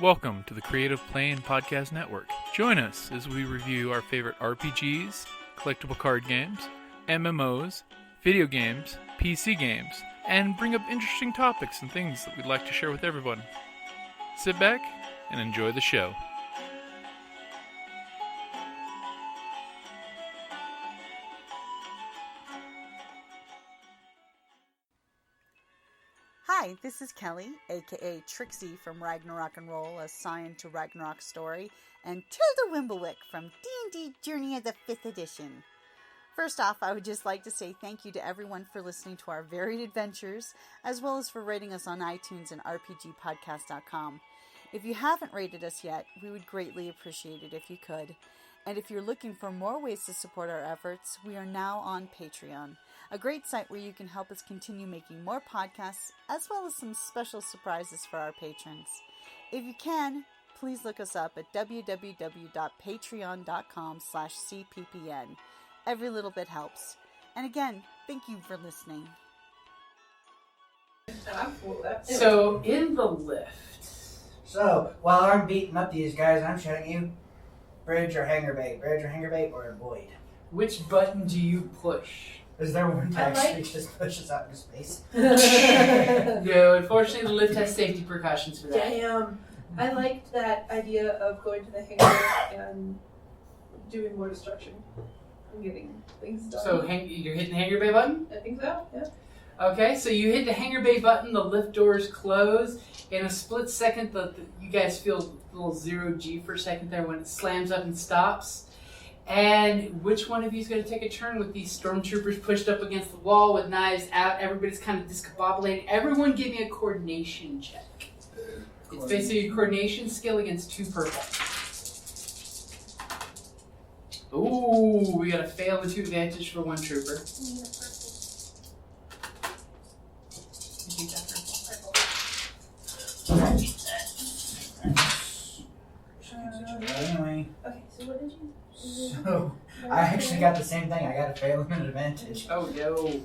Welcome to the Creative Plane Podcast Network. Join us as we review our favorite RPGs, collectible card games, MMOs, video games, PC games, and bring up interesting topics and things that we'd like to share with everyone. Sit back and enjoy the show. Hi, this is Kelly, aka Trixie from Ragnarok and Roll, a Scion to Ragnarok story, and Tilda Wimblewick from D&D Journey of the 5th Edition. First off, I would just like to say thank you to everyone for listening to our varied adventures, as well as for rating us on iTunes and rpgpodcast.com. If you haven't rated us yet, we would greatly appreciate it if you could. And if you're looking for more ways to support our efforts, we are now on Patreon, a great site where you can help us continue making more podcasts, as well as some special surprises for our patrons. If you can, please look us up at www.patreon.com/cppn. Every little bit helps. And again, thank you for listening. So, in the lift. So, while I'm beating up these guys, I'm shouting you, bridge or hanger bait, or avoid. Which button do you push? Is there one to actually just push us out into space? No, unfortunately the lift has safety precautions for that. Damn. I liked that idea of going to the hangar and doing more destruction. I'm getting things done. So you're hitting the hangar bay button? I think so, yeah. Okay, so you hit the hangar bay button, the lift doors close. In a split second, you guys feel a little zero G for a second there when it slams up and stops. And which one of you is going to take a turn with these stormtroopers pushed up against the wall with knives out? Everybody's kind of discombobulated. Everyone give me a coordination check. It's basically a coordination skill against 2 purple. Ooh, we got a fail with 2 advantage for 1 trooper. Anyway, Okay, so what did you... so I actually got the same thing. I got a fail and an advantage. Oh no.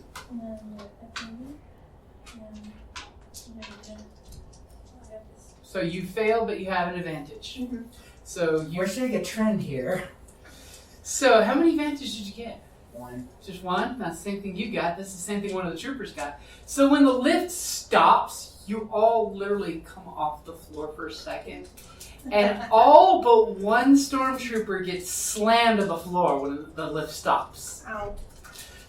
So you fail, but you have an advantage. Mm-hmm. So We're seeing a trend here. So how many advantages did you get? 1. Just 1? That's the same thing you got. That's the same thing one of the troopers got. So when the lift stops, you all literally come off the floor for a second. And all but 1 stormtrooper gets slammed to the floor when the lift stops. Ow.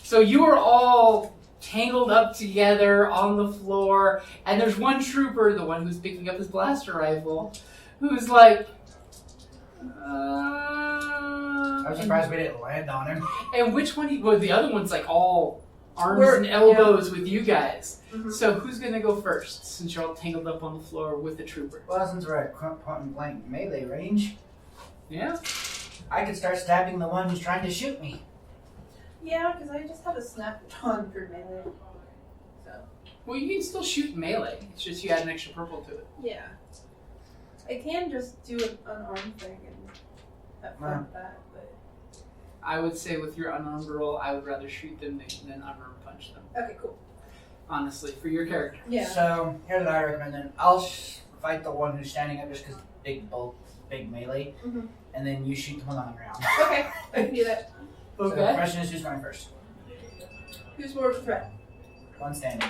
So you are all tangled up together on the floor, and there's 1 trooper, the one who's picking up his blaster rifle, who's like, I'm surprised we didn't land on him. And which one? Well, the other one's like all arms and elbows with you guys. Mm-hmm. So who's gonna go first, since you're all tangled up on the floor with the trooper? Well, since we're at point and blank melee range, Yeah. I could start stabbing the one who's trying to shoot me. Yeah, because I just have a snap on for melee. So, Well, you can still shoot melee. It's just you add an extra purple to it. yeah. I can just do an unarmed thing and have fun with that, but... I would say with your unarmed roll, I would rather shoot them than unarmed punch them. Okay, cool. Honestly, for your character. Yeah. So, here's what I recommend then. I'll fight the one who's standing up just because big melee, Mm-hmm. and then you shoot the one on the ground. Okay, I can do that. So the question is, who's going first? Who's more of a threat? One standing.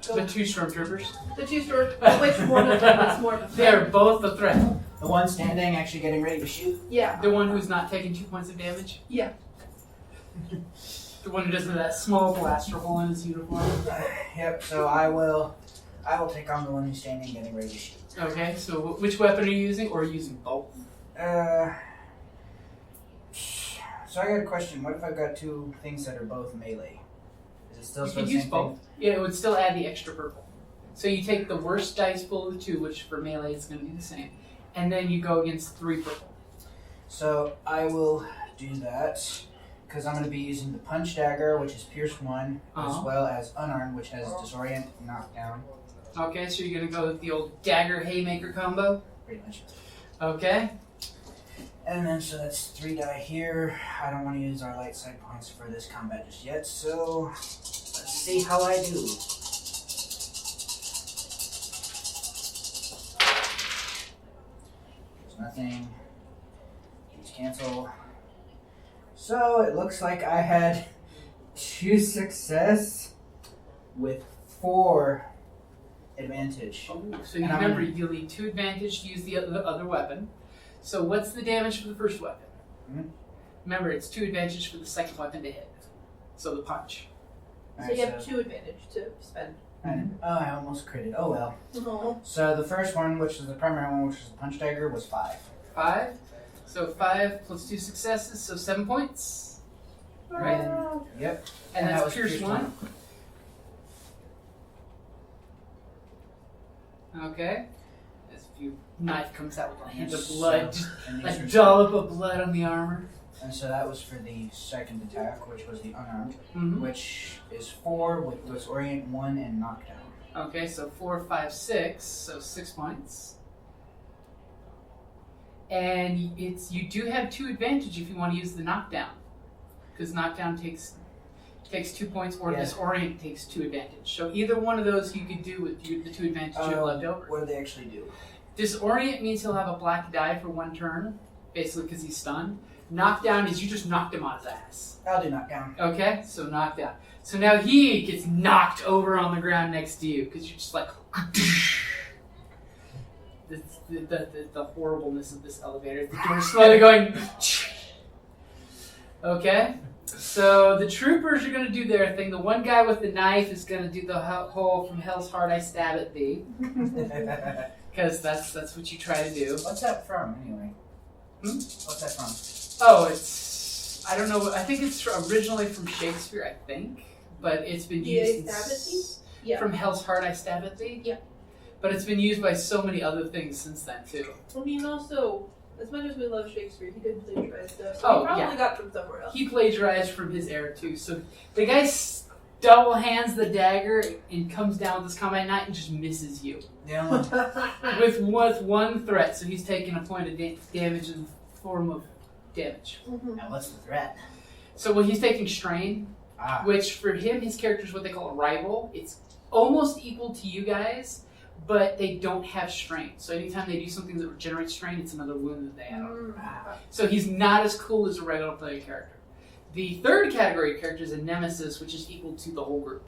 The 2 stormtroopers. The 2 stores. Which one of them is more of a They are threat? both a threat. The one standing actually getting ready to shoot. Yeah. The one who's not taking 2 points of damage. Yeah. The one who doesn't have that small blaster hole in his uniform. Yep, so I will take on the one who's standing getting ready to shoot. Okay, so which weapon are you using, or are you using both? So I got a question. What if I've got 2 things that are both melee? Is it still You the could same use both. thing? Yeah, it would still add the extra purple. So you take the worst dice pool of the 2, which for melee is going to be the same, and then you go against 3 purple. So I will do that because I'm going to be using the punch dagger, which is pierce 1, as well as unarmed, which has disorient and knockdown. Okay, so you're going to go with the old dagger haymaker combo? Pretty much. Okay. And then, so that's 3 die here. I don't want to use our light side points for this combat just yet, so let's see how I do. nothing. These cancel. So it looks like I had 2 success with 4 advantage. Oh, so you remember, you'll need 2 advantage to use the other weapon. So what's the damage for the first weapon? Mm-hmm. Remember, it's 2 advantage for the second weapon to hit. So the punch. So you have 2 advantage to spend. I almost critted. Oh well. Oh. So the first one, which is the primary one, which is the punch dagger, was 5. 5. So 5 plus 2 successes, so 7 points. Right? Yep. And that that's was Pierce 1. Okay. As your knife comes out with a hint of blood, just And a these were- dollop of blood on the armor. And so that was for the second attack, which was the unarmed, Mm-hmm. which is 4 with disorient, 1, and knockdown. Okay, so 4, 5, 6, so 6 points. And you do have 2 advantage if you want to use the knockdown, because knockdown takes 2 points, or Yeah. disorient takes 2 advantage. So either one of those you could do with the 2 advantage you have left over. What do they actually do? Disorient means he'll have a black die for 1 turn, basically because he's stunned. Knockdown is you just knocked him on his ass. I'll do knockdown. Okay, so knockdown. So now he gets knocked over on the ground next to you because you're just like. The horribleness of this elevator. The door's slowly going. Okay, so the troopers are going to do their thing. The one guy with the knife is going to do the whole "from hell's heart I stab at thee," because that's what you try to do. What's that from, anyway? What's that from? Oh, I don't know. I think it's originally from Shakespeare, I think, but it's been used from Hell's Heart I Stab at Thee. Yeah. But it's been used by so many other things since then too. I mean, also, as much as we love Shakespeare, he did plagiarize stuff. Oh, He probably yeah. got from somewhere else. He plagiarized from his era too. So the guy double hands the dagger and comes down with his combat knife and just misses you Yeah. with one threat. So he's taking a point of damage in the form of damage. Now what's the threat? So when he's taking strain, which for him, his character is what they call a rival. It's almost equal to you guys, but they don't have strain. So anytime they do something that generates strain, it's another wound that they add on. So he's not as cool as a regular player character. The third category of character is a nemesis, which is equal to the whole group.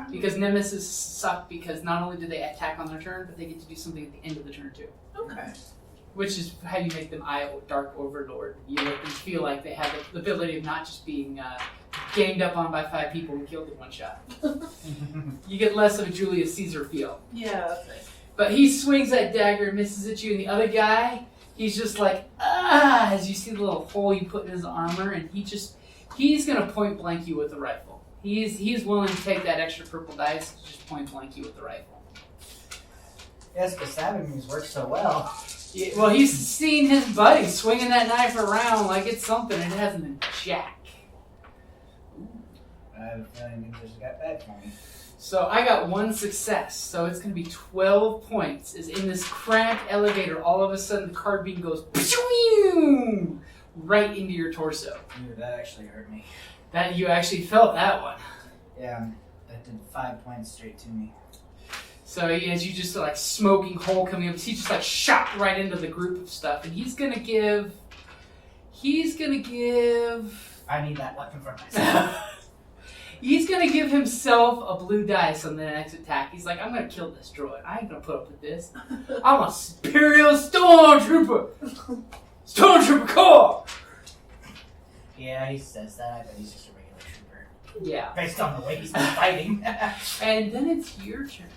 Because nemesis suck because not only do they attack on their turn, but they get to do something at the end of the turn too. Okay. Which is how you make them Dark Overlord. You make them feel like they have the ability of not just being ganged up on by 5 people and killed in one shot. You get less of a Julius Caesar feel. Yeah, that's nice. But he swings that dagger and misses at you, and the other guy, he's just like, as you see the little hole you put in his armor, and he's gonna point blank you with the rifle. He's willing to take that extra purple dice to just point blank you with the rifle. Yes, because stabbing moves work so well. Yeah, well, he's seen his buddy swinging that knife around like it's something, and it hasn't been jack. I have a feeling it just got bad for me. So I got 1 success, so it's going to be 12 points. Is in this cramped elevator, all of a sudden the card beam goes right into your torso. Dude, that actually hurt me. That you actually felt that one. Yeah, that did 5 points straight to me. So as you just like smoking hole coming up, he just like shot right into the group of stuff, and he's gonna give. I need that weapon for myself. He's gonna give himself a blue dice on the next attack. He's like, I'm gonna kill this droid. I ain't gonna put up with this. I'm a Imperial Stormtrooper! Stormtrooper Corps! Yeah, he says that, but he's just a regular trooper. Yeah. Based on the way he's been fighting. And then it's your turn.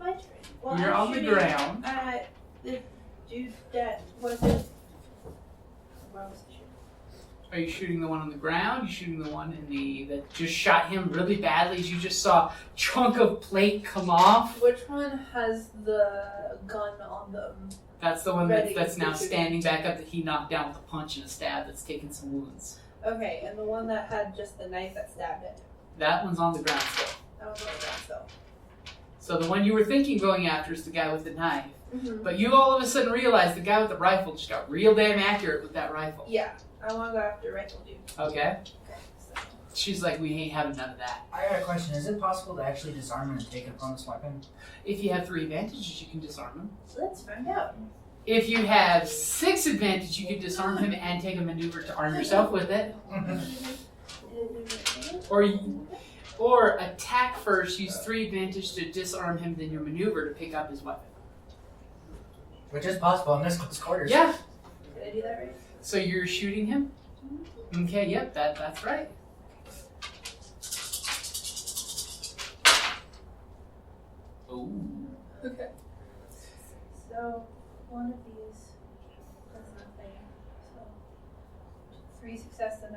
My turn. Well, You're I'm on the shooting ground. at the dude that wasn't. Where was the shooting? Are you shooting the one on the ground? You shooting the one that just shot him really badly as you just saw a chunk of plate come off? Which one has the gun on them? That's the one Ready that's now to shoot. standing back up that he knocked down with a punch and a stab that's taken some wounds. Okay, and the one that had just the knife that stabbed it. That one's on the ground still. That was on the ground still. So the one you were thinking going after is the guy with the knife. Mm-hmm. But you all of a sudden realize the guy with the rifle just got real damn accurate with that rifle. Yeah, I want to go after rifle dude. Okay. Okay, so. She's like, we ain't having none of that. I got a question. Is it possible to actually disarm and take an opponent's weapon? If you have 3 advantages, you can disarm him. Let's find out. If you have 6 advantage, you can disarm him and take a maneuver to arm yourself with it. Or attack first, use 3 advantage to disarm him, then your maneuver to pick up his weapon. Which is possible in this close quarters. Yeah. Did I do that right? So you're shooting him? Okay, yep, that's right. Ooh. Okay. So one of these does nothing. So 3 success and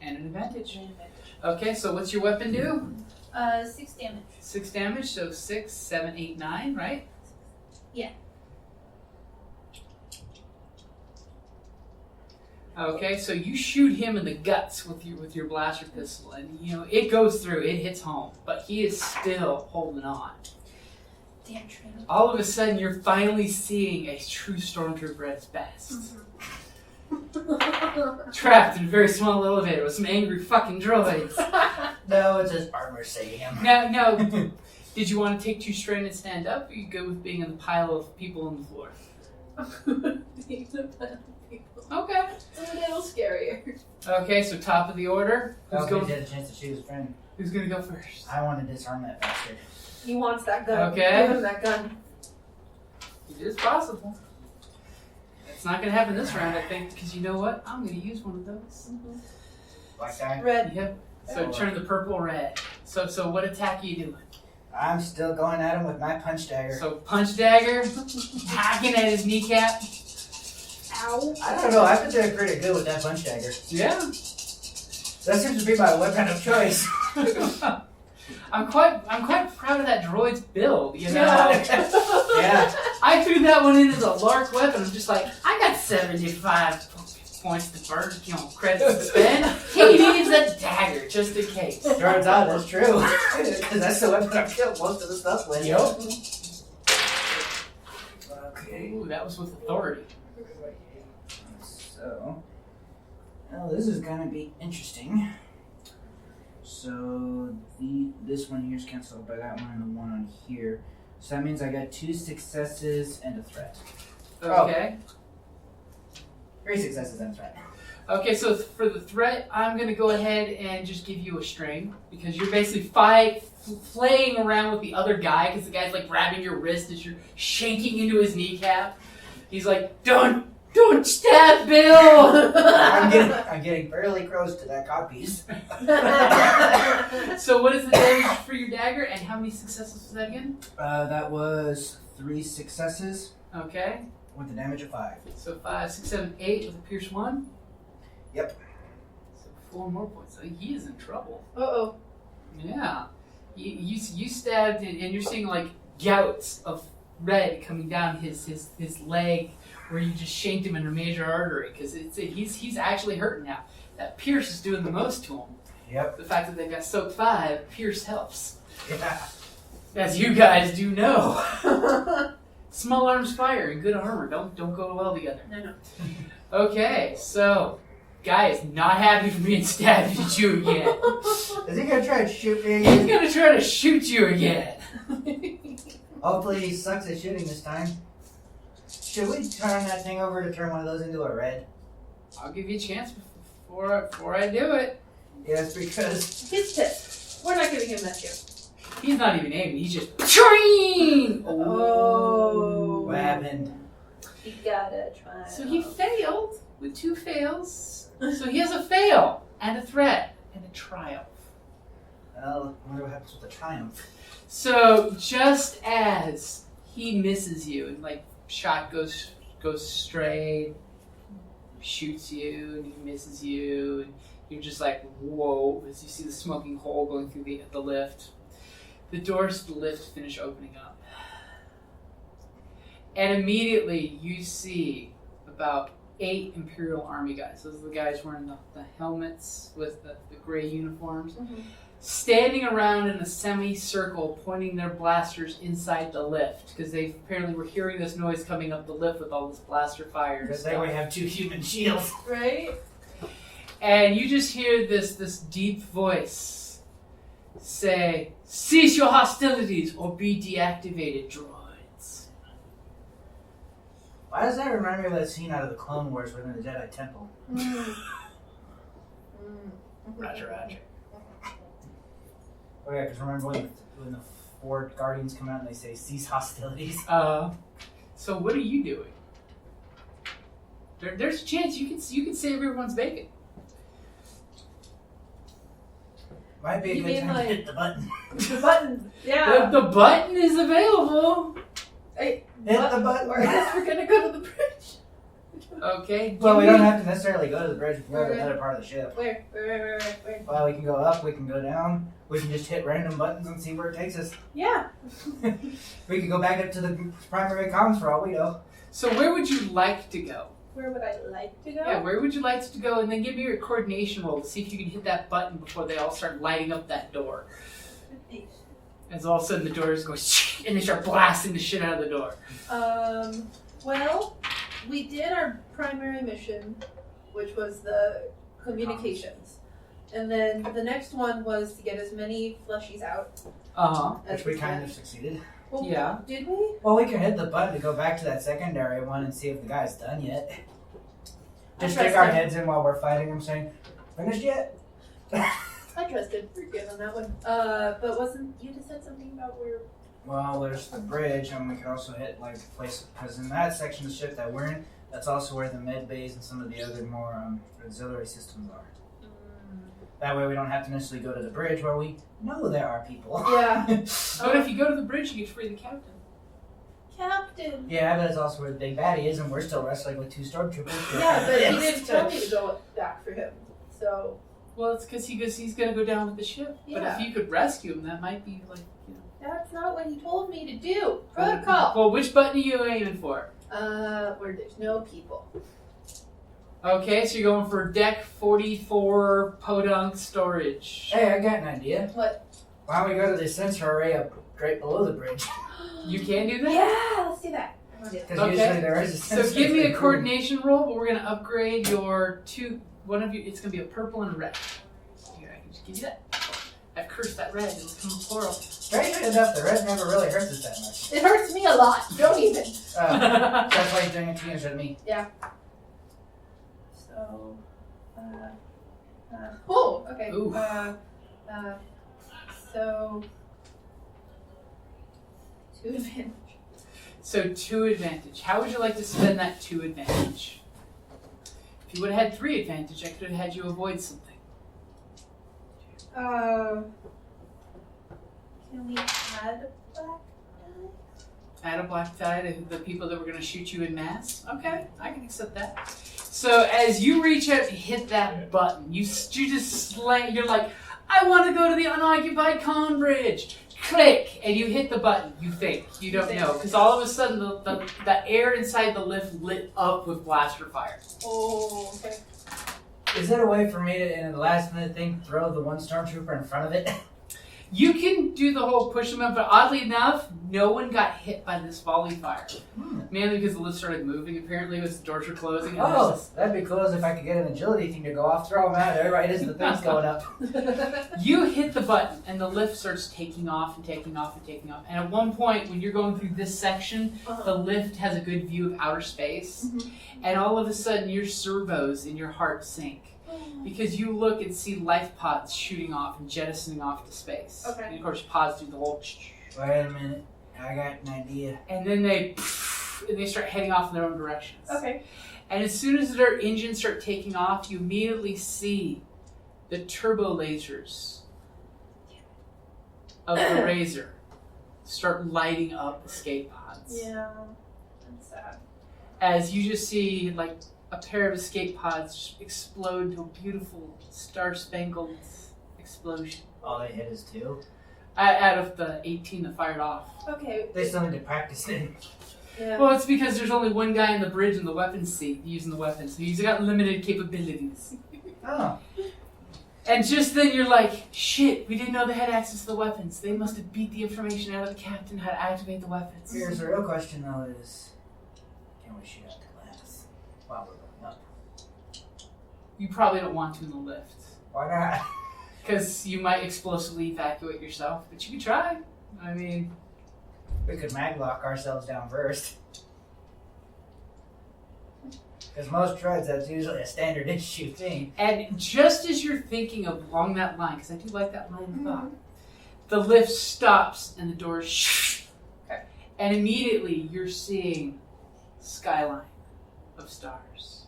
And an advantage. an advantage. Okay, so what's your weapon do? 6 damage. 6 damage, so 6, 7, 8, 9, right? Yeah. Okay, so you shoot him in the guts with your blaster pistol, and it goes through, it hits home, but he is still holding on. Damn train. All of a sudden, you're finally seeing a true stormtrooper at its best. Trapped in a very small elevator with some angry fucking droids. No, it's his armor saving him. Now, did you want to take 2 strain and stand up, or you go with being in the pile of people on the floor? Okay. It's a little scarier. Okay, so top of the order. He had a chance to shoot his friend. Who's gonna go first? I want to disarm that bastard. He wants that gun. Okay. Give him that gun. It is possible. It's not gonna happen this round, I think, because you know what? I'm gonna use one of those. Black guy. Red. Yep. So turn the purple red. So what attack are you doing? I'm still going at him with my punch dagger. So punch dagger, hacking at his kneecap. Ow. I don't know. I've been doing pretty good with that punch dagger. Yeah. That seems to be my weapon of choice. I'm quite proud of that droid's build, you know? Yeah. I threw that one in as a lark weapon. I'm just like, I got 75 points to burn, credits to spend. He needs a dagger, just in case. Turns out that's true. Because that's the weapon I've killed most of the stuff with. Yep. Okay. Ooh, that was with authority. So, well, this is gonna be interesting. So this one here is cancelled by that one and the one on here. So that means I got 2 successes and a threat. Okay. 3 successes and a threat. Okay, so for the threat, I'm going to go ahead and just give you a strain, because you're basically flaying around with the other guy, because the guy's like grabbing your wrist as you're shanking into his kneecap. He's like, Don't stab Bill! I'm getting fairly close to that codpiece. So what is the damage for your dagger, and how many successes was that again? That was 3 successes Okay, with a damage of 5. so 5, 6, 7, 8 with a pierce 1. Yep. So 4 more points. So he is in trouble. Uh-oh. Yeah. You stabbed, and you're seeing like gouts of red coming down his leg, where you just shanked him in a major artery, because he's actually hurting now. That pierce is doing the most to him. Yep. The fact that they've got soak 5, pierce helps. Yeah. As you guys do know. Small arms fire and good armor don't go well together. No. Okay, so guy is not happy for being stabbed at you again. Is he gonna try to shoot me? He's gonna try to shoot you again. Hopefully he sucks at shooting this time. Should we turn that thing over to turn one of those into a red? I'll give you a chance before I do it. Yes, because He's pissed. We're not giving him that chance. He's not even aiming. He's just Tring! Oh. what happened? You gotta try. So he failed with 2 fails. So he has a fail and a threat and a triumph. Well, I wonder what happens with the triumph. So just as he misses you, and like shot goes straight, shoots you, and he misses you, and you're just like, whoa, as you see the smoking hole going through the lift. The doors to the lift finish opening up. And immediately you see about 8 Imperial Army guys. Those are the guys wearing the helmets with the gray uniforms. Mm-hmm. Standing around in a semicircle, pointing their blasters inside the lift, because they apparently were hearing this noise coming up the lift with all this blaster fire. Because they would have 2 human shields. Right? And you just hear this deep voice say, "Cease your hostilities or be deactivated, droids." Why does that remind me of that scene out of the Clone Wars within the Jedi Temple? Roger. Oh yeah, because remember when the 4 Guardians come out and they say, cease hostilities? So what are you doing? There's a chance you can save everyone's bacon. Might be a You good mean, time like- to hit the button. The button. Yeah. The button is available. Hey, Hit the button. Or I guess we're gonna go to the bridge. Okay. Well, we give don't me- have to necessarily go to the bridge. We can go to the other part of the ship. Where? Well, we can go up, we can go down. We can just hit random buttons and see where it takes us. Yeah. We can go back up to the primary comms for all we know. So where would you like to go? Where would I like to go? Yeah, where would you like to go? And then give me your coordination roll to see if you can hit that button before they all start lighting up that door. As all of a sudden the doors go and they start blasting the shit out of the door. Well, we did our primary mission, which was the communications. And then the next one was to get as many fleshies out. Which we kind of succeeded. Well, Yeah. Did we? Well, we can hit the button to go back to that secondary one and see if the guy's done yet. Just stick our heads in while we're fighting him saying, finished yet? I trusted. Pretty good on that one. But wasn't you just said something about where? Well, there's the bridge, and we could also hit like places because in that section of the ship that we're in, that's also where the med bays and some of the other more auxiliary systems are. That way, we don't have to necessarily go to the bridge where we know there are people. Yeah. But if you go to the bridge, you get to free the captain. Captain. Yeah, but it's also where the big baddie is, and we're still wrestling with 2 stormtroopers. Yeah, but he didn't tell me to go back for him. So. Well, it's because he's going to go down with the ship. Yeah. But if you could rescue him, that might be like, you know. That's not what he told me to do. Protocol. Well, which button are you aiming for? Where there's no people. Okay, so you're going for deck 44 podunk storage. Hey, I got an idea. What? Why don't we go to the sensor array up right below the bridge? You can do that? Yeah, let's do that. I wanna do that. Because Okay. usually there is a So sensor. give me a coordination roll, but we're going to upgrade your one of you, it's going to be a purple and a red. Here, I can just give you that. I've cursed that red, it'll come plural. Strangely enough, the red never really hurts us that much. It hurts me a lot. Don't even. That's why he's doing it to you instead of me. So, oh, okay. Ooh. So, 2 advantage. So 2 advantage. How would you like to spend that 2 advantage? If you would have had 3 advantage, I could have had you avoid something. Can we add a black die? Add a black die to the people that were going to shoot you in mass? Okay, I can accept that. So as you reach out to hit that button, you just slam, you're like, I want to go to the unoccupied con bridge. Click, and you hit the button. You think. You don't know. Because all of a sudden, the air inside the lift lit up with blaster fire. Oh, okay. Is there a way for me to, in the last minute thing, throw the 1 stormtrooper in front of it? You can do the whole push them up, but oddly enough, no one got hit by this volley fire. Mainly because the lift started moving, apparently, as the doors were closing. And Oh, that'd be cool if I could get an agility thing to go off, throw them out there right as the thing's going up. You hit the button, and the lift starts taking off and taking off and taking off. And at one point, when you're going through this section, the lift has a good view of outer space. And all of a sudden, your servos in your heart sink. Because you look and see life pods shooting off and jettisoning off to space. Okay. And of course, pods do the whole... Wait a minute. I got an idea. And then they start heading off in their own directions. Okay. And as soon as their engines start taking off, you immediately see the turbo lasers of the Razor start lighting up escape pods. Yeah, that's sad. As you just see, like, a pair of escape pods just explode into a beautiful star-spangled explosion. All they hit is 2. Out of the 18 that fired off. Okay. They still need to practice it. Yeah. Well, it's because there's only one guy in the bridge in the weapons seat using the weapons, so he's got limited capabilities. Oh. And just then you're like, shit, we didn't know they had access to the weapons. They must have beat the information out of the captain how to activate the weapons. Here's the real question, though, is can we shoot out the glass while we're going up? You probably don't want to in the lift. Why not? Because you might explosively evacuate yourself, but you could try. I mean... We could maglock ourselves down first. Because most droids, that's usually a standard issue thing. And just as you're thinking of along that line, because I do like that line of thought, the lift stops and the doors shh. Okay. And immediately you're seeing skyline of stars.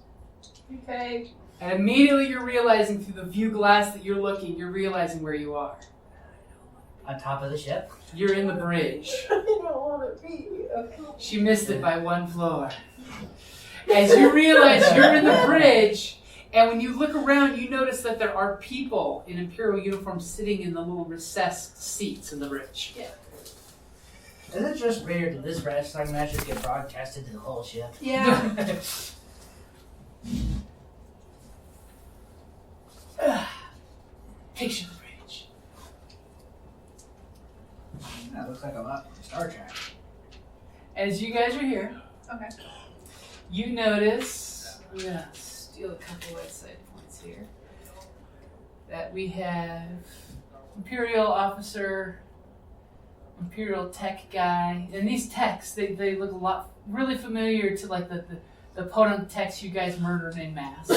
Okay. And immediately you're realizing through the view glass that you're looking, you're realizing where you are. On top of the ship. You're in the bridge. I don't want to be. Okay. She missed it by one floor. As you realize you're in the bridge, and when you look around, you notice that there are people in Imperial uniforms sitting in the little recessed seats in the bridge. Yeah. Is it just weird that this wrestling match just get broadcasted to the whole ship? Yeah. Picture the bridge. That looks like a lot from Star Trek. As you guys are here, Okay. you notice, I'm going to steal a couple of side points here, that we have Imperial officer, Imperial tech guy, and these techs, they look a lot, really familiar to like the opponent techs you guys murdered en masse.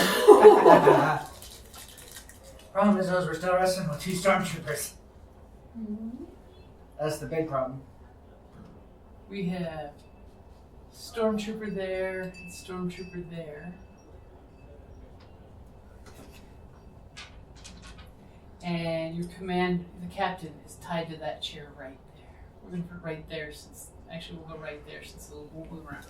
Problem is, we're still wrestling with 2 stormtroopers. Mm-hmm. That's the big problem. We have Stormtrooper there and Stormtrooper there. And your the captain, is tied to that chair right there. We're going to put right there since, actually we'll go right there since we'll move around.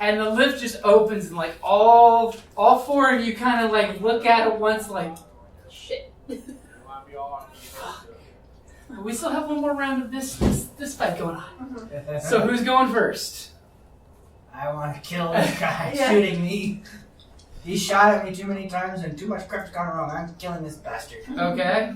And the lift just opens and like all 4 of you kind of like look at it once like, Shit. we still have one more round of this fight going on. Mm-hmm. So who's going first? I want to kill this guy Yeah. shooting me. He shot at me too many times and too much crap's gone wrong. I'm killing this bastard. Okay.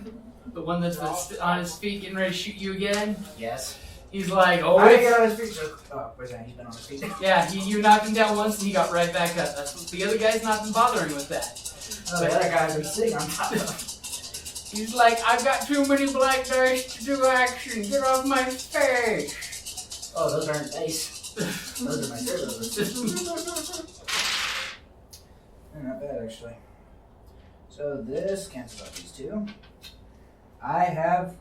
The one that's on his feet getting ready to shoot you again. Yes. He's like, oh, I didn't get on his feet, so... Oh, where's that? He's been on his feet. yeah, you knocked him down once and he got right back up. That's what, the other guy's not been bothering with that. Oh, the other guy's been sitting on top of him. He's like, I've got too many black dice to do action. Get off my face. Oh, those aren't dice. Those are my servos. They're not bad, actually. So this cancels out these 2. I have...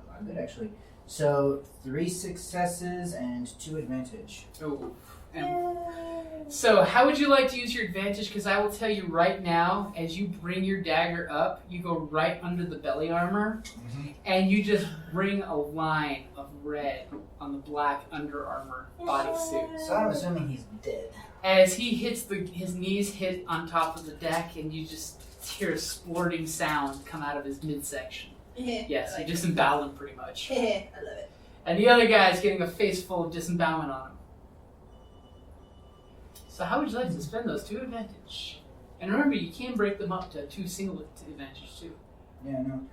Oh, I'm good, actually. So 3 successes and 2 advantage. Oh. So how would you like to use your advantage? Because I will tell you right now, as you bring your dagger up, you go right under the belly armor, and you just bring a line of red on the black under armor bodysuit. So I'm assuming he's dead. As he hits his knees hit on top of the deck, and you just hear a splurting sound come out of his midsection. Yes, you disembowel him pretty much. I love it. And the other guy's getting a face full of disembowelment on him. So how would you like to spend those 2 advantage? And remember, you can break them up to 2 single advantage too. Yeah, no.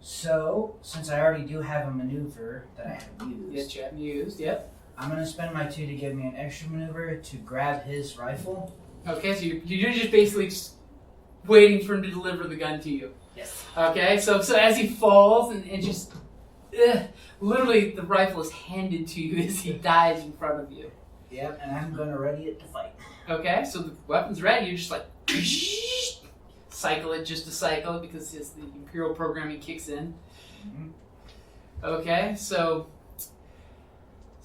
So, since I already do have a maneuver that I have used, Yes, you haven't used, yep. I'm going to spend my 2 to give me an extra maneuver to grab his rifle. Okay, so you're just basically just waiting for him to deliver the gun to you. Yes. Okay, so as he falls and just... literally, the rifle is handed to you as he dies in front of you. Yep, and I'm going to ready it to fight. Okay, so the weapon's ready. You're just like... cycle it just to cycle it because the Imperial programming kicks in. Mm-hmm. Okay, so...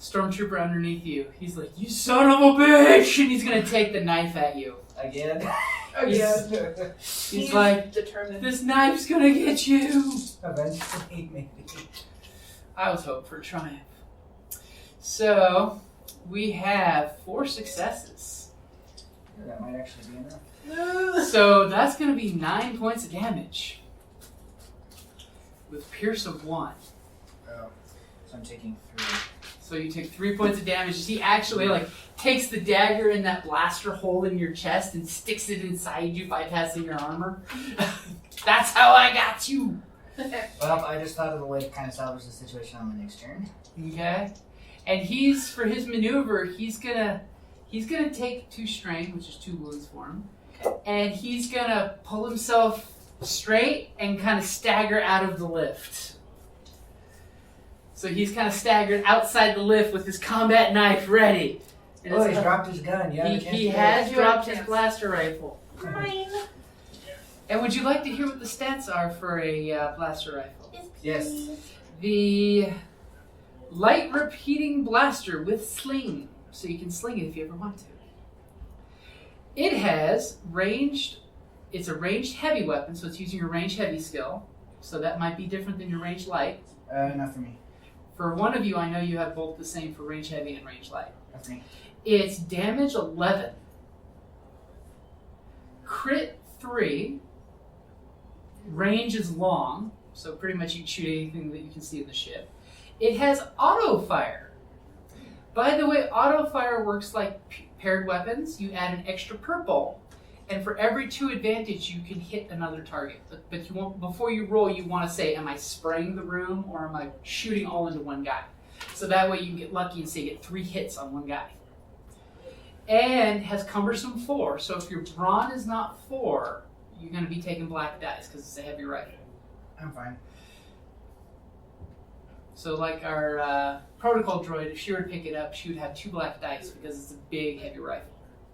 Stormtrooper underneath you. He's like, you son of a bitch! And he's going to take the knife at you. Again? He's like, determined. this knife's going to get you! Eventually, maybe. I was hoping for triumph. So, we have 4 successes. That might actually be enough. So, that's going to be 9 points of damage. With Pierce of 1. Oh, so I'm taking 3. So you take 3 points of damage as he actually takes the dagger in that blaster hole in your chest and sticks it inside you, bypassing your armor. That's how I got you! Well, I just thought of a way to kind of salvage the situation on the next turn. Okay. And for his maneuver, he's gonna take 2 strain, which is 2 wounds for him. Okay. And he's gonna pull himself straight and kind of stagger out of the lift. So he's kind of staggered outside the lift with his combat knife ready. And Oh, it's he's dropped his gun. Yeah, he has You dropped have a his chance. blaster rifle. Mine. And would you like to hear what the stats are for a blaster rifle? Yes. The light repeating blaster with sling, so you can sling it if you ever want to. It has ranged. It's a ranged heavy weapon, so it's using your ranged heavy skill. So that might be different than your ranged light. Not for me. For one of you, I know you have both the same for range heavy and range light. Not for me. It's damage 11, crit 3, range is long, so pretty much you can shoot anything that you can see in the ship. It has auto fire. By the way, auto fire works like paired weapons. You add an extra purple, and for every 2 advantage, you can hit another target. But you won't, before you roll, you want to say, am I spraying the room or am I shooting all into one guy? So that way you can get lucky and say you get 3 hits on one guy. And has cumbersome 4. So if your brawn is not 4, you're going to be taking black dice because it's a heavy rifle. I'm fine. So like our protocol droid, if she were to pick it up, she would have 2 black dice because it's a big heavy rifle.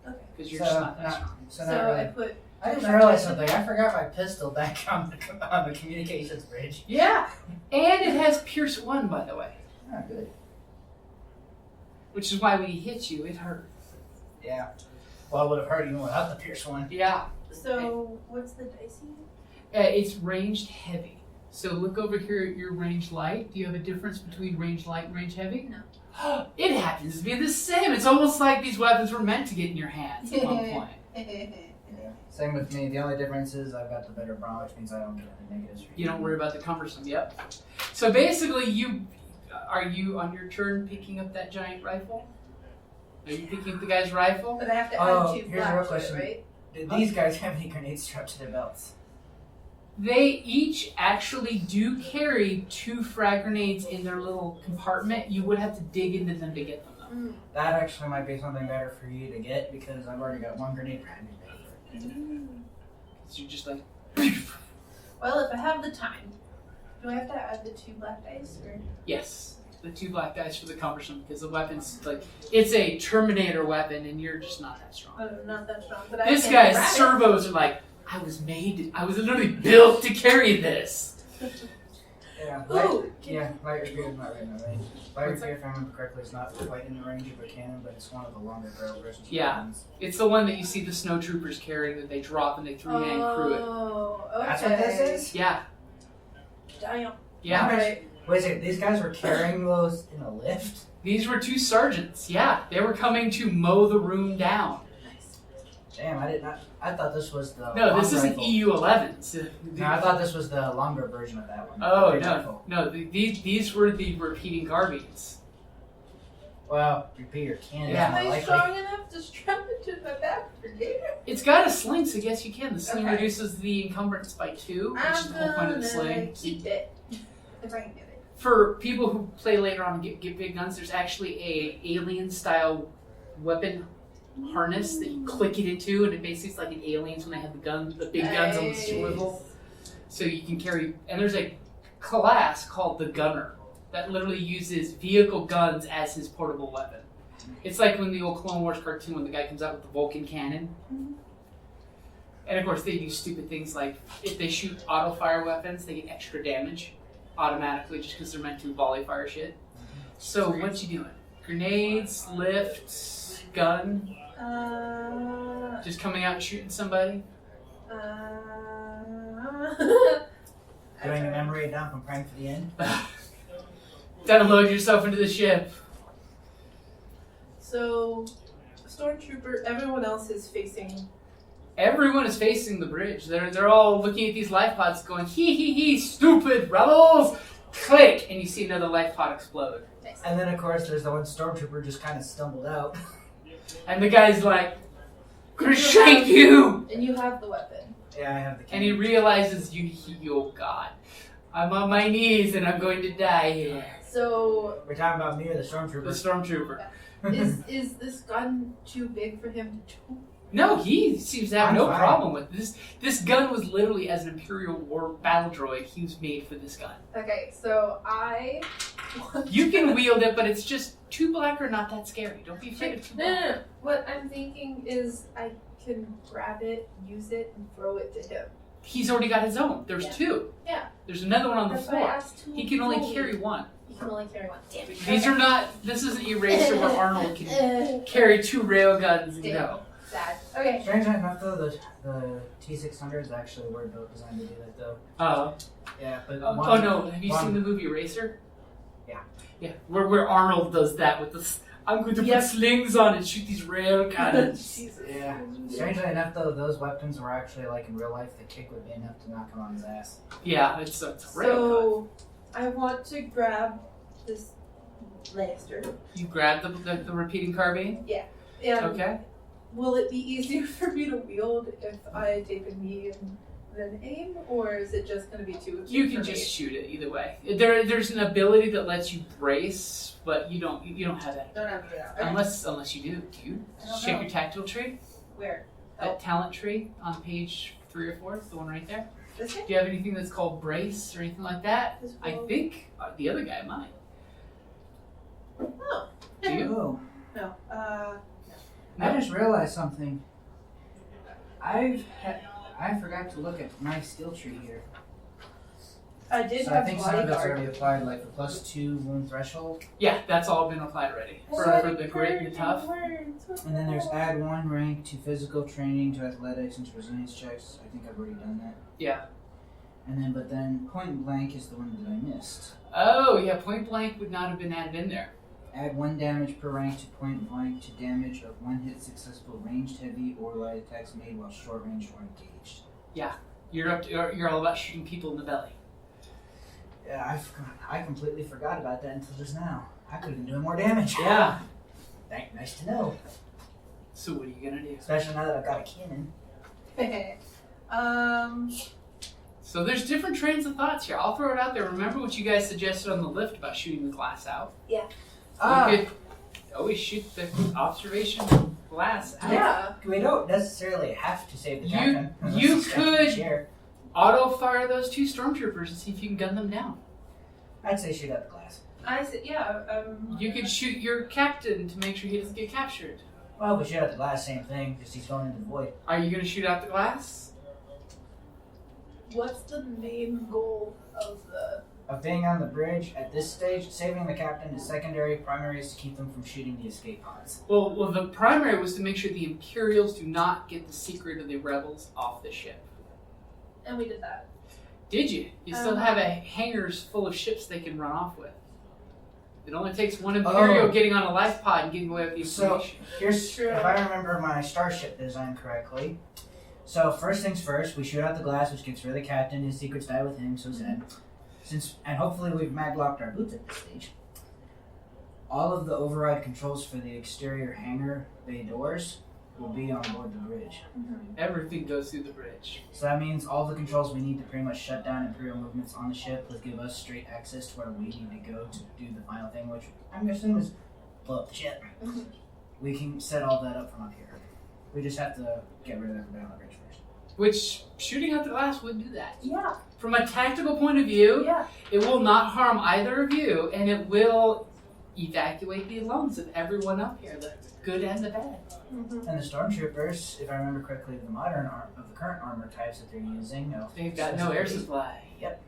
Okay. Because you're just not that strong. So not really. I put. I just realized something. I forgot my pistol back on the communications bridge. Yeah, and it has Pierce 1, by the way. Ah, good. Which is why when he hits you, it hurt. Yeah. Well, it would have hurt even without the Pierce one. Yeah. So what's the dicey? It's ranged heavy. So look over here at your ranged light. Do you have a difference between ranged light and ranged heavy? No. It happens to be the same. It's almost like these weapons were meant to get in your hands at one point. Yeah. Same with me. The only difference is I've got the better brawn, which means I don't get any negatives. You don't worry about the cumbersome. Yep. So basically, are you on your turn picking up that giant rifle? Are you picking up the guy's rifle? But I have to Oh, add 2 here's a black real to question. it, right? Did these guys have any grenades strapped to their belts? They each actually do carry 2 frag grenades in their little compartment. You would have to dig into them to get them, though. Mm. That actually might be something better for you to get because I've already got 1 grenade ready. So you're just like, Well, if I have the time, do I have to add the 2 black dice? Or? yes, the 2 black dice for the cumbersome because the weapon's like, it's a Terminator weapon and you're just not that strong. Oh, not that strong. But I This can guy's grab it. servos are like, I was literally built to carry this. Yeah. Ooh, Light repeater is not right in the range. Light repeater, if I remember correctly, is not quite in the range of a cannon, but it's one of the longer barrel versions. Yeah. It's the one that you see the snow troopers carrying that they drop and they 3-man crew it. Oh, okay. That's what this is? Yeah. Damn. Yeah. Alright. Wait a second, these guys were carrying those in a lift? These were 2 sergeants. Yeah. They were coming to mow the room down. Nice. Damn, I thought this was the No, this long isn't rifle. EU-11s. No, I thought this was the longer version of that one. Oh, The big no. rifle. No, these were the repeating carbines. Well, repeater cannon Yeah. is more Am I likely. strong enough to strap it to my back for later? It's got a sling, so yes, you can. The sling Okay. reduces the encumbrance by 2, which is the whole point of the sling. keep it. If I can get it. For people who play later on and get big guns, there's actually a alien-style weapon harness that you click it into, and it basically is like an aliens when they have the big guns on the swivel. So you can carry, and there's a class called the Gunner that literally uses vehicle guns as his portable weapon. It's like when the old Clone Wars cartoon when the guy comes out with the Vulcan cannon. And of course they do stupid things like if they shoot auto fire weapons, they get extra damage automatically just because they're meant to volley fire shit. So what you doing? Grenades, lifts, gun? Just coming out and shooting somebody? Doing a memory dump and praying for the end. Download yourself into the ship. So, Stormtrooper, everyone else is facing. Everyone is facing the bridge. They're all looking at these life pods going, hee, stupid rebels! Click! And you see another life pod explode. Nice. And then, of course, there's the one stormtrooper just kind of stumbled out. And the guy's like, gonna shank you! And you have the weapon. Yeah, I have the And he realizes, oh god, I'm on my knees and I'm going to die here. So, We're talking about me or the The stormtrooper? stormtrooper. is this gun too big for him to No, he seems to have I'm no fine. problem with this. This gun was literally, as an Imperial War battle droid, he was made for this gun. Okay, so I. You can wield it, but it's just too black or not that scary. Don't be afraid of too No, black. no, no. What I'm thinking is I can grab it, use it, and throw it to him. He's already got his own. There's Yeah. 2. Yeah. There's another one on the That's why I floor. asked He can only Chloe. carry one. He can only carry one. Damn it. These are not. This isn't Eraser where Arnold can carry 2 railguns and Damn. go. Sad. Okay. Strangely enough, though, the T600 is actually word built designed to do that, though. Yeah, but Oh no! Have you one- seen the movie Eraser? Yeah. Yeah, where Arnold does that with the. I'm going to Yep. put slings on and shoot these rail cannons. Jesus. Yeah. Strangely enough, though, those weapons were actually like in real life. The kick would be enough to knock him on his ass. Yeah, it's a rail gun. So I want to grab this blaster. You grab the repeating carbine. And Okay. will it be easier for me to wield if I take a knee and then aim, or is it just going to be too? You can for just me? shoot it either way. There's an ability that lets you brace, but you don't have that Don't have to do that. Okay. unless you do. Do you I don't check know. your tactile tree? Where? That talent tree on page 3 or 4, the one right there. This one? Do you have anything that's called brace or anything like that? This I one? think the other guy might. Oh. Do you? Oh, No. I just realized something. I forgot to look at my skill tree here. I did So I have think some of it's bodyguard. already applied, like the +2 wound threshold. Yeah, that's all been applied already. For the great and the tough. And then there's add 1 rank to physical training, to athletics, and to resilience checks. I think I've already done that. Yeah. And then, but then point blank is the one that I missed. Oh, yeah, point blank would not have been added in there. Add 1 damage per rank to point blank to damage of 1 hit successful ranged heavy or light attacks made while short range or engaged. You're all about shooting people in the belly. Yeah, I completely forgot about that until just now. I could have been doing more damage. Yeah. Nice to know. So what are you gonna do? Especially now that I've got a cannon. So there's different trains of thoughts here. I'll throw it out there. Remember what you guys suggested on the lift about shooting the glass out? You could always shoot the observation glass out. Yeah. We don't necessarily have to save the You- captain. unless you it's captain could- share. Auto fire those 2 stormtroopers and see if you can gun them down. I'd say shoot out the glass. I said, yeah. You could shoot your captain to make sure he doesn't get captured. Well, we shoot out the glass, same thing, because he's going into the void. Are you gonna shoot out the glass? What's the main goal of the? Of being on the bridge at this stage, saving the captain is secondary. Primary is to keep them from shooting the escape pods. Well, the primary was to make sure the Imperials do not get the secret of the rebels off the ship. And we did that. Did you? You still have hangars full of ships they can run off with. It only takes one Imperial getting on a life pod and getting away with the So information. here's, True. if I remember my starship design correctly. So first things first, we shoot out the glass, which gets rid of the captain. His secrets die with him, so sad. And hopefully we've maglocked our boots at this stage. All of the override controls for the exterior hangar bay doors will be on board the bridge. Everything goes through the bridge. So that means all the controls we need to pretty much shut down Imperial movements on the ship will give us straight access to where we need to go to do the final thing, which I'm assuming is blow up the ship. We can set all that up from up here. We just have to get rid of everybody on the bridge first. Which, shooting out the glass would do that. Yeah. From a tactical point of view, Yeah. it will not harm either of you, and it will evacuate the lungs of everyone up here, the good and the bad. And the stormtroopers, if I remember correctly, the modern of the current armor types that they're using, They've got no air supply. Yep.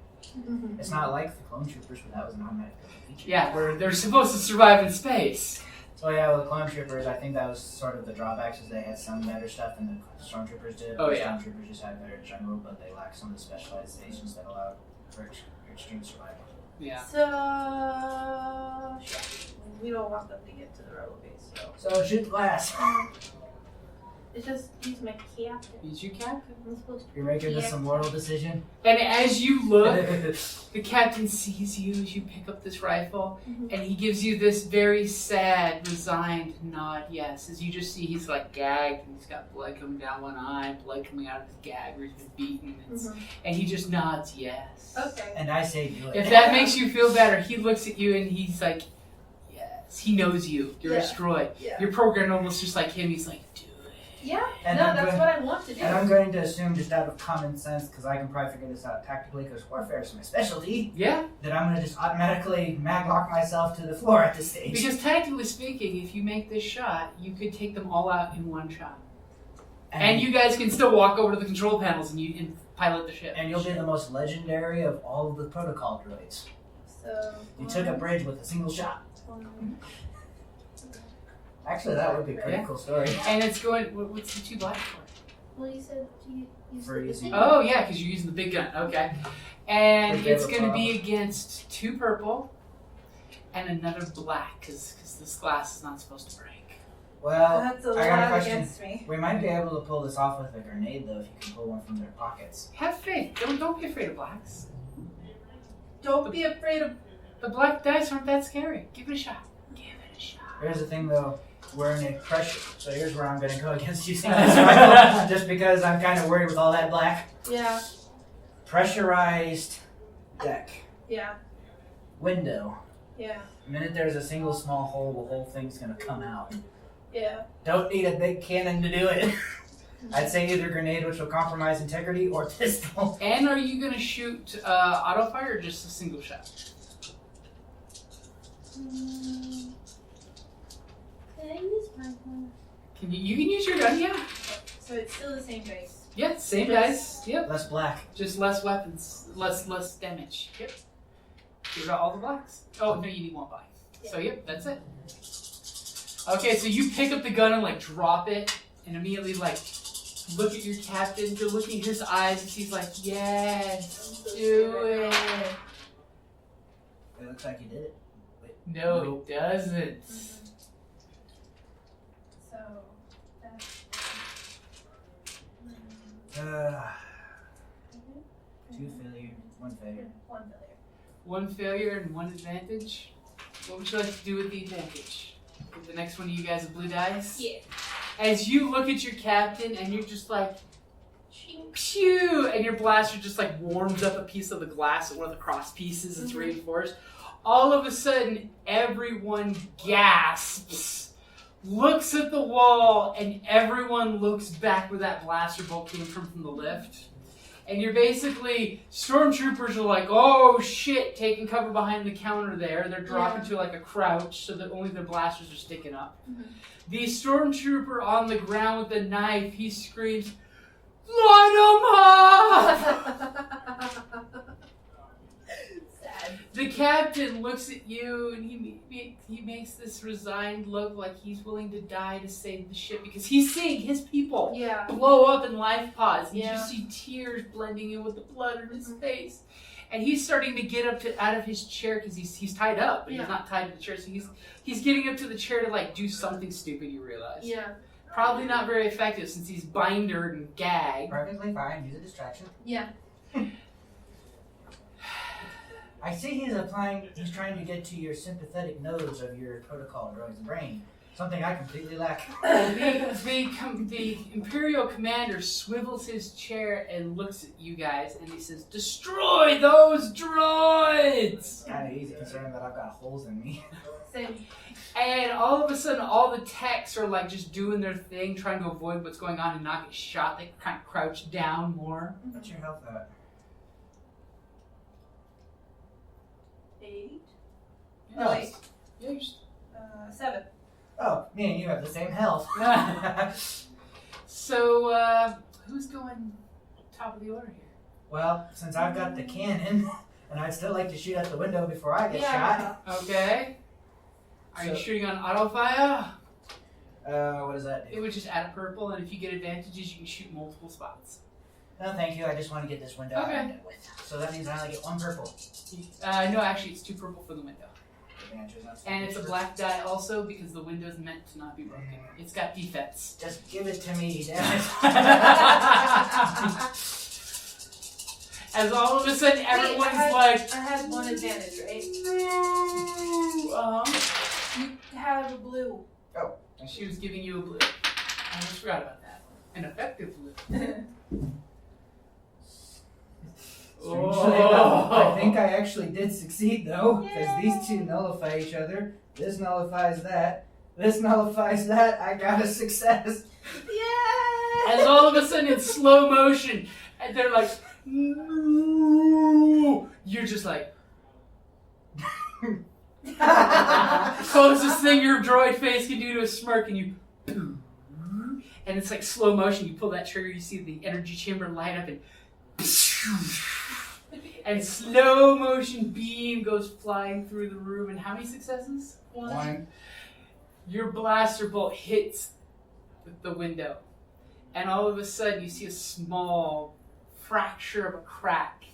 It's not like the clone troopers, but that was an automatic feature. Yeah, they're supposed to survive in space. So yeah, with the clone troopers, I think that was sort of the drawbacks, is they had some better stuff than the stormtroopers did. Oh, The yeah. Stormtroopers just had better general, but they lacked some of the specialized stations that allowed for extreme survival. Yeah. So we don't want them to get to the rebel base, so So shoot the glass. it's just use my captain. Use your captain. I'm supposed You're making this a moral decision. And as you look, the captain sees you as you pick up this rifle, Mhm. and he gives you this very sad, resigned nod, yes. As you just see, he's like gagged, and he's got blood coming down one eye, blood coming out of his gag where he's been beaten, and he just nods yes. Okay. And I say do it. If that makes you feel better, he looks at you and he's like, yes. He knows you. You're a Yeah. droid. Yeah. You're programmed almost just like him. He's like, do it. Yeah, And no, I'm that's going- what I want to do. And I'm going to assume, just out of common sense, because I can probably figure this out tactically, because warfare is my specialty, Yeah, that I'm going to just automatically maglock myself to the floor at this stage. because tactically speaking, if you make this shot, you could take them all out in one shot. And you guys can still walk over to the control panels and pilot the ship. And you'll be the most legendary of all of the protocol droids. So You took a bridge with a single shot. Actually, that would be a pretty Yeah. cool story. And it's going. What's the 2 black for? Well, you said you use For the using- thing. Oh yeah, because you're using the big gun. Okay. And Okay, it's no going to be problem. against 2 purple and another black, because this glass is not supposed to break. Well, That's a I got a lot question. against me. We might be able to pull this off with a grenade, though, if you can pull one from their pockets. Have faith. Don't be afraid of blacks. Don't be afraid of. The black dice aren't that scary. Give it a shot. Give it a shot. Here's the thing, though. We're in a pressure, so here's where I'm going to go against using this rifle, just because I'm kind of worried with all that black. Yeah, Pressurized deck. yeah, Window. yeah, The minute there's a single small hole, the whole thing's going to come out. yeah. Don't need a big cannon to do it. I'd say either grenade, which will compromise integrity, or pistol. And are you going to shoot auto fire or just a single shot? Can I use my one? You can use your gun, yeah. So it's still the same base. Yeah, same Yes. dice. Yep. Less black. Just less weapons, less damage. Yep. Give out all the blacks. Oh no, you need 1 black. So yep, that's it. Okay, so you pick up the gun and like drop it, and immediately like look at your captain. You're looking at his eyes, and he's like, "Yes, do it." It looks like you did it. No, Nope. it doesn't. So that's. 2 failure, 1 failure. 1 failure. 1 failure and 1 advantage. What would you like to do with the advantage? Give the next one of you guys a blue dice? Yeah. As you look at your captain and you're just like, phew, and your blaster just like warms up a piece of the glass at one of the cross pieces that's reinforced. All of a sudden, everyone gasps, looks at the wall, and everyone looks back where that blaster bolt came from the lift. And you're basically, stormtroopers are like, oh shit, taking cover behind the counter there. They're dropping to like a crouch so that only their blasters are sticking up. The stormtrooper on the ground with the knife, he screams, light 'em up! Sad. The captain looks at you and he makes this resigned look like he's willing to die to save the ship because he's seeing his people Yeah. blow up in life pods. And Yeah. you just see tears blending in with the blood in his face. And he's starting to get up out of his chair because he's tied up, but Yeah. he's not tied to the chair. So he's getting up to the chair to like do something stupid, you realize. Yeah. Probably not very effective since he's bindered and gagged. Perfectly fine, use a distraction. Yeah. I see he's trying to get to your sympathetic nodes of your protocol droid's brain. Something I completely lack. The Imperial commander swivels his chair and looks at you guys and he says, destroy those droids! Kind of easy considering that I've got holes in me. Same. And all of a sudden, all the techs are like just doing their thing, trying to avoid what's going on and not get shot. They kind of crouch down more. What's your health at? 8. Yeah, No, wait. Yeah, you're just- 7. Oh, me and you have the same health. So, who's going top of the order here? Well, since I've got the cannon, and I'd still like to shoot out the window before I get shot. Okay. Are you So- shooting on auto fire? What does that It do? would just add a purple, and if you get advantages, you can shoot multiple spots. No, thank you. I just want to get this window Okay. I ended with. So that means I only get 1 purple. No, actually, it's 2 purple for the window. Advantage's not so And it's a good. black die also because the window's meant to not be broken. It's got defense. Just give it to me, damn it. As all of a sudden everyone's I had 1 advantage, right? uh-huh. You have a blue. She was giving you a blue. I almost forgot about that. An effective blue. Strangely enough, I think I actually did succeed though, because these two nullify each other. This nullifies that. This nullifies that. I got a success. Yeah! as all of a sudden in slow motion, and they're like, no. You're just like, closest thing your droid face can do to a smirk, and you, and it's like slow motion. You pull that trigger, you see the energy chamber light up, and slow motion beam goes flying through the room. And how many successes? One. Your blaster bolt hits the window, and all of a sudden you see a small fracture of a crack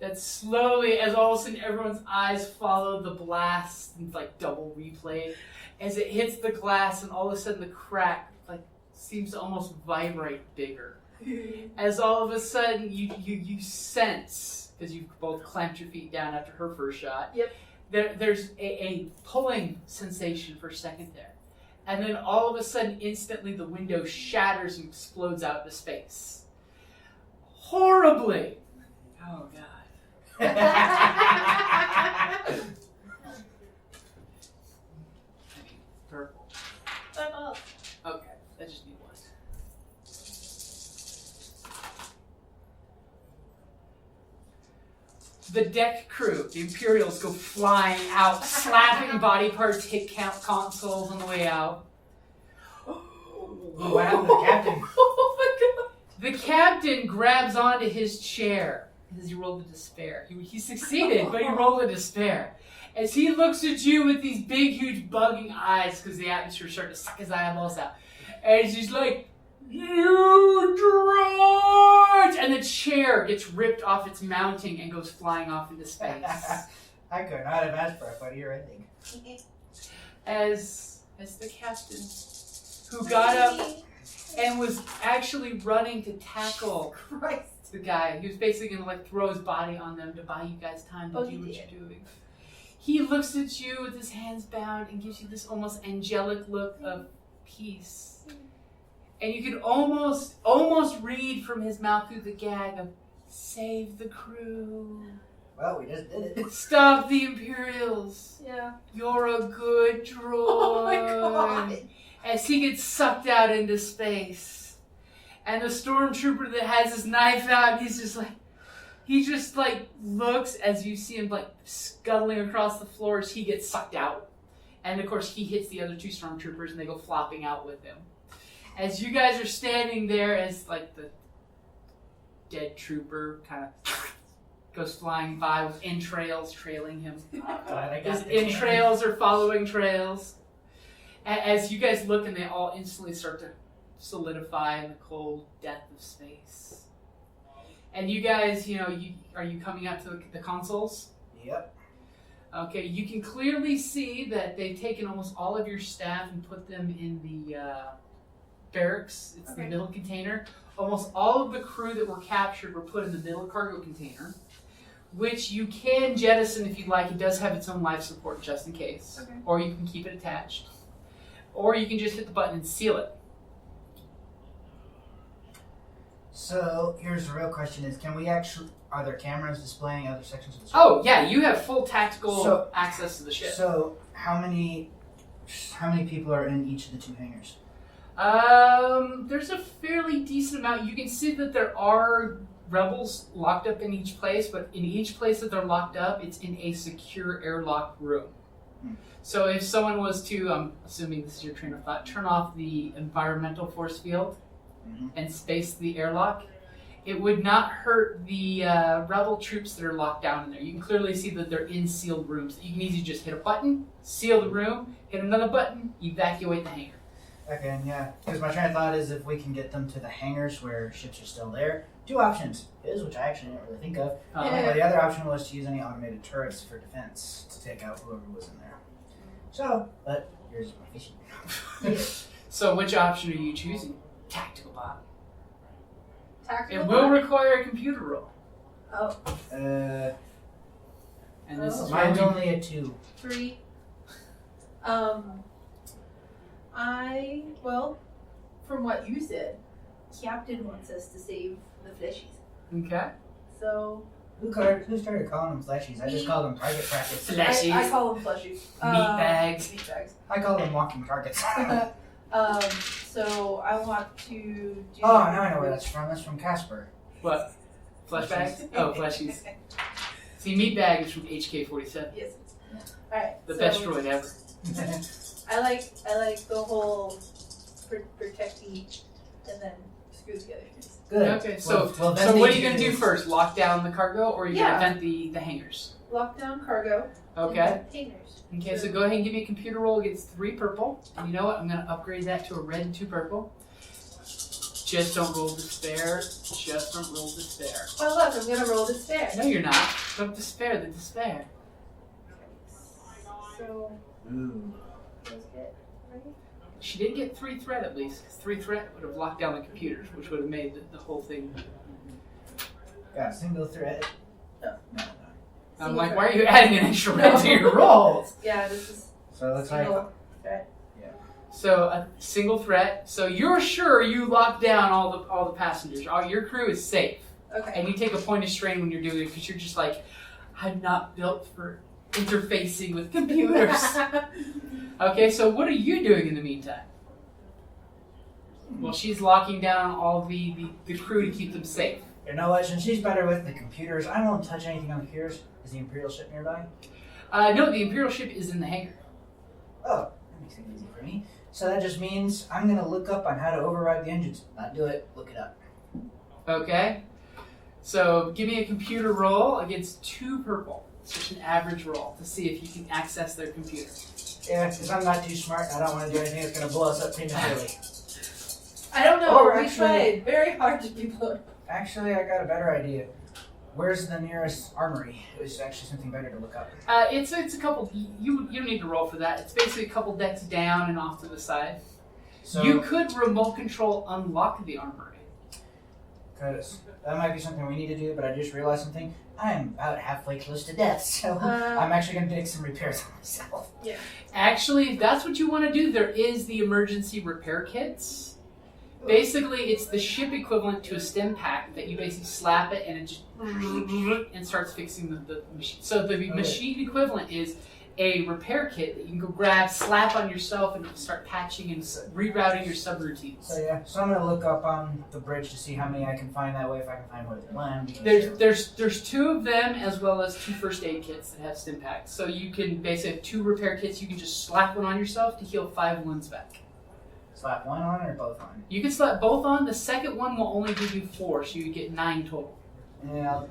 that slowly, as all of a sudden everyone's eyes follow the blast, and like double replay, as it hits the glass, and all of a sudden the crack like seems to almost vibrate bigger. As all of a sudden you sense, because you've both clamped your feet down after her first shot. Yep. There's a pulling sensation for a second there. And then all of a sudden, instantly, the window shatters and explodes out into space. Horribly. Oh, God. I mean, purple. Okay, I just need one. The deck crew, the Imperials, go flying out, slapping body parts, hit count consoles on the way out. What happened to the captain? Oh my God! The captain grabs onto his chair as he rolled a despair. He succeeded, but he rolled a despair. As he looks at you with these big, huge, bugging eyes, because the atmosphere started to suck his eyeballs out, and he's like, "You droids!" And the chair gets ripped off its mounting and goes flying off into space. I could not have asked for a funnier ending. As the captain, who got up and was actually running to tackle Christ. the guy, he was basically going to like throw his body on them to buy you guys time to do what you're doing. He looks at you with his hands bound and gives you this almost angelic look of peace. And you can almost read from his mouth through the gag of, "Save the crew. Well, we just did it. Stop the Imperials. Yeah. You're a good droid." Oh my God. As he gets sucked out into space. And the stormtrooper that has his knife out, he just looks as you see him like scuttling across the floor as he gets sucked out. And of course he hits the other two stormtroopers and they go flopping out with him. As you guys are standing there, as like the dead trooper kind of goes flying by with entrails trailing him. His entrails are following trails. As you guys look, and they all instantly start to solidify in the cold death of space. And you guys, are you coming out to the consoles? Yep. Okay, you can clearly see that they've taken almost all of your staff and put them in the barracks. It's the middle container. Almost all of the crew that were captured were put in the middle cargo container, which you can jettison if you'd like. It does have its own life support just in case. Okay. Or you can keep it attached. Or you can just hit the button and seal it. So, here's the real question is, are there cameras displaying other sections of the ship? Oh, yeah, you have full tactical access to the ship. So, how many people are in each of the two hangars? There's a fairly decent amount. You can see that there are rebels locked up in each place, but in each place that they're locked up, it's in a secure airlock room. So if someone was to, I'm assuming this is your train of thought, turn off the environmental force field and space the airlock, it would not hurt the rebel troops that are locked down in there. You can clearly see that they're in sealed rooms. You can easily just hit a button, seal the room, hit another button, evacuate the hangar. Okay, yeah. Because my train of thought is if we can get them to the hangars where ships are still there, two options. Which I actually didn't really think of. But the other option was to use any automated turrets for defense to take out whoever was in there. So, but here's my fishing. So which option are you choosing? Tactical bot. Tactical It will bot? require a computer roll. Oh, And this is Mine's where only a 2. 3. From what you said, Captain wants us to save the fleshies. Okay. So Who started calling them fleshies? I just call them target practice. Fleshies. I call them fleshies. Meat bags. Meat bags. I call them walking targets. So I want to do. Oh, now I know where that's from. That's from Casper. What? Flesh bags? Oh, fleshies. See, meat bag is from HK-47. Yes. Alright. The best droid ever. I like the whole protecty and then screw together things. Good. Okay, so Well, so what are you going to do first? Lock down the cargo, or are you going to vent the hangars? Lock down cargo. Okay. And hangers. Okay, so go ahead and give me a computer roll against 3 purple. And you know what? I'm going to upgrade that to a red and 2 purple. Just don't roll despair. Just don't roll despair. Oh look, I'm gonna roll despair. No, you're not. Don't despair the despair. So Ooh. let's get ready. She did get 3 threat at least. 'Cause 3 threat would have locked down the computers, which would have made the whole thing. Got a single thread. No. No. I'm like, why are you adding an extra red to your rolls? Yeah, this is So it looks like. single threat. So a single threat. So you're sure you locked down all the passengers. All your crew is safe, Okay. and you take a point of strain when you're doing it because you're just like, I'm not built for interfacing with computers. Okay, so what are you doing in the meantime? Well, she's locking down all the crew to keep them safe. You know what? Since she's better with the computers, I won't touch anything on the computers. Is the Imperial ship nearby? No, the Imperial ship is in the hangar. Oh, that makes it easy for me. So that just means I'm gonna look up on how to override the engines. Not do it. Look it up. Okay. So give me a computer roll against 2 purple. It's just an average roll to see if you can access their computer. Yeah, because I'm not too smart. And I don't want to do anything that's gonna blow us up prematurely. I don't know. Or We actually- tried very hard to be blown. Actually, I got a better idea. Where's the nearest armory? It was actually something better to look up. It's a couple. You don't need to roll for that. It's basically a couple decks down and off to the side. So You could remote control unlock the armory. Curtis, that might be something we need to do, but I just realized something. I'm about halfway close to death, so I'm actually going to make some repairs on myself. Actually, if that's what you want to do, there is the emergency repair kits. Basically, it's the ship equivalent to a stim pack that you basically slap it and it just and starts fixing the machine. So the machine equivalent is a repair kit that you can go grab, slap on yourself, and start patching and rerouting your subroutines. So yeah, so I'm going to look up on the bridge to see how many I can find that way, if I can find where they land. There's 2 of them, as well as 2 first aid kits that have stim packs. So you can basically have 2 repair kits. You can just slap one on yourself to heal 5 wounds back. Slap one on or both on? You can slap both on. The second one will only give you 4, so you get 9 total. Yeah,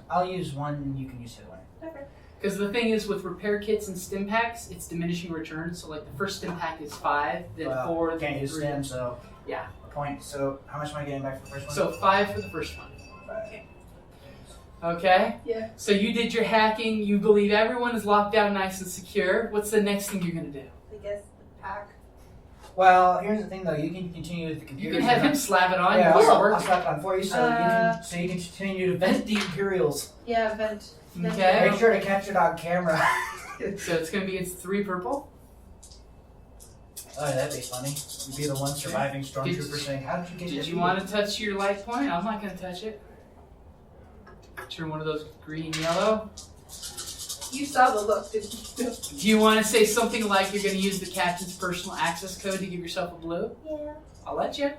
I'll use one, and you can use the other one. Okay. Because the thing is, with repair kits and stim packs, it's diminishing returns. So like the first stim pack is 5, then 4, then Can't use 3. stem, so Yeah. a point. So how much am I getting back for the first one? So 5 for the first one. 5. Okay? Yeah. So you did your hacking. You believe everyone is locked down nice and secure. What's the next thing you're going to do? I guess the pack. Well, here's the thing though. You can continue with the You computers. can have him slap it on. Yeah, It I'll work. slap it on for you, so you can continue to vent the Imperials. Yeah, vent. Okay. Make sure to capture it on camera. So it's going to be against 3 purple. Oh, that'd be funny. You'd be the one surviving stormtrooper saying, "How did you get?" Did you want to touch your light point? I'm not going to touch it. Turn one of those green yellow. You saw the look, didn't you? Do you want to say something like you're going to use the captain's personal access code to give yourself a blue? Yeah. I'll let you.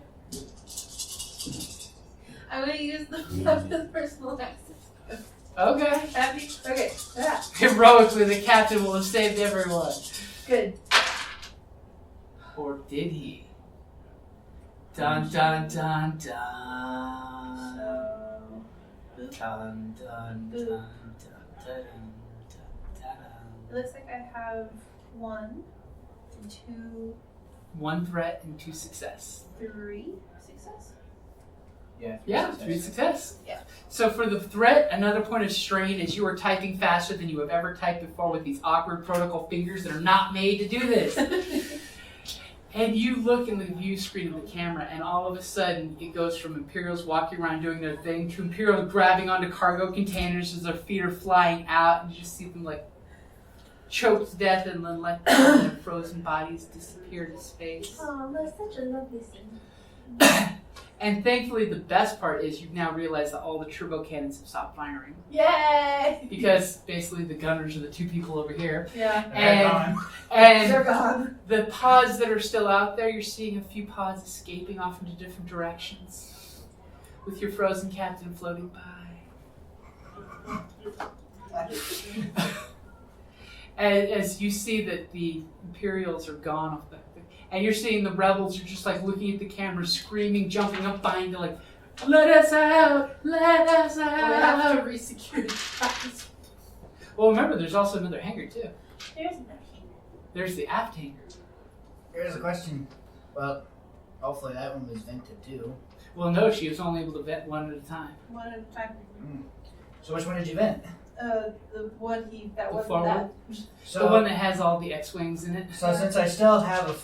I'm gonna use the personal access. Okay. Happy? Okay. Yeah. Heroically, the captain will have saved everyone. Good. Or did he? Dun dun dun dun. So, Dun dun dun dun dun dun. it looks like I have 1, 2, 1 threat and 2 success. 3 success. Yeah, 3 success. Yeah. So for the threat, another point of strain is you are typing faster than you have ever typed before with these awkward protocol fingers that are not made to do this. And you look in the view screen of the camera, and all of a sudden it goes from Imperials walking around doing their thing to Imperials grabbing onto cargo containers as their feet are flying out, and you just see them like choked to death and then let their frozen bodies disappear to space. Oh, that's such a lovely scene. And thankfully, the best part is you've now realized that all the turbo cannons have stopped firing. Yay! Because basically the gunners are the two people over here. Yeah. And They're gone. the pods that are still out there, you're seeing a few pods escaping off into different directions. With your frozen captain floating by. As you see that the Imperials are gone off the... And you're seeing the rebels are just like looking at the camera, screaming, jumping up behind you like, let us out! Let us out! We have to re-secure the tracks. Well, remember, there's also another hangar, too. There's another hangar. There's the aft hangar. Here's a question. Well, hopefully that one was vented too. Well, no, she was only able to vent one at a time. One at a time. So which one did you vent? The one that The wasn't forward? that. So, The one that has all the X-Wings in it. so since I still have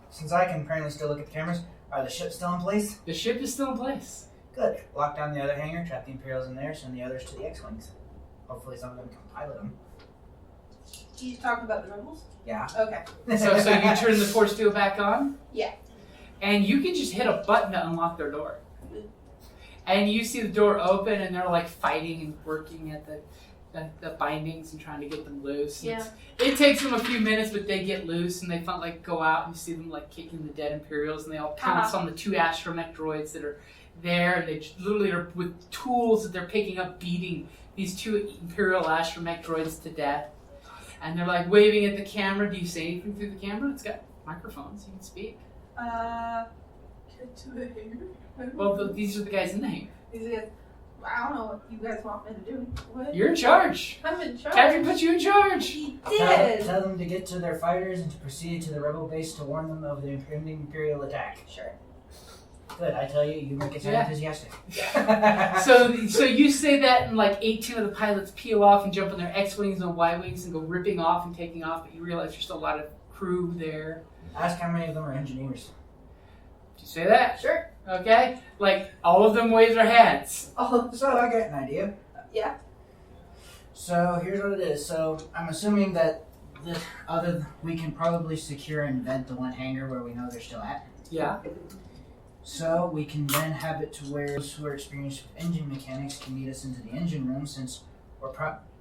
since I can apparently still look at the cameras, are the ships still in place? The ship is still in place. Good. Lock down the other hangar, trap the Imperials in there, send the others to the X-Wings. Hopefully some of them can pilot them. You talking about the rebels? Yeah. Okay. So you turn the force field back on? Yeah. And you can just hit a button to unlock their door. And you see the door open and they're like fighting and working at the bindings and trying to get them loose. Yeah. It takes them a few minutes, but they get loose and they like go out and you see them like kicking the dead Imperials and they all pounce on the two Astromech droids that are there and they literally are with tools that they're picking up, beating these two Imperial Astromech droids to death. And they're like waving at the camera. Do you say anything through the camera? It's got microphones. You can speak. Get to the hangar. Well, these are the guys in the hangar. These guys. I don't know what you guys want me to do. What? You're in charge. I'm in charge. Captain put you in charge. He Tell, did. tell them to get to their fighters and to proceed to the rebel base to warn them of the impending Imperial attack. Sure. Good, I tell you, you make it sound Yeah. enthusiastic. So you say that, and like 18 of the pilots peel off and jump on their X-wings and Y-wings and go ripping off and taking off. But you realize there's still a lot of crew there. Ask how many of them are engineers. Did you say that? Sure. Okay. Like all of them wave their hands. Oh, So I got an idea. yeah. So here's what it is. So I'm assuming that we can probably secure and vent the one hangar where we know they're still at. Yeah. So we can then have it to where those who are experienced with engine mechanics can meet us into the engine room, since we're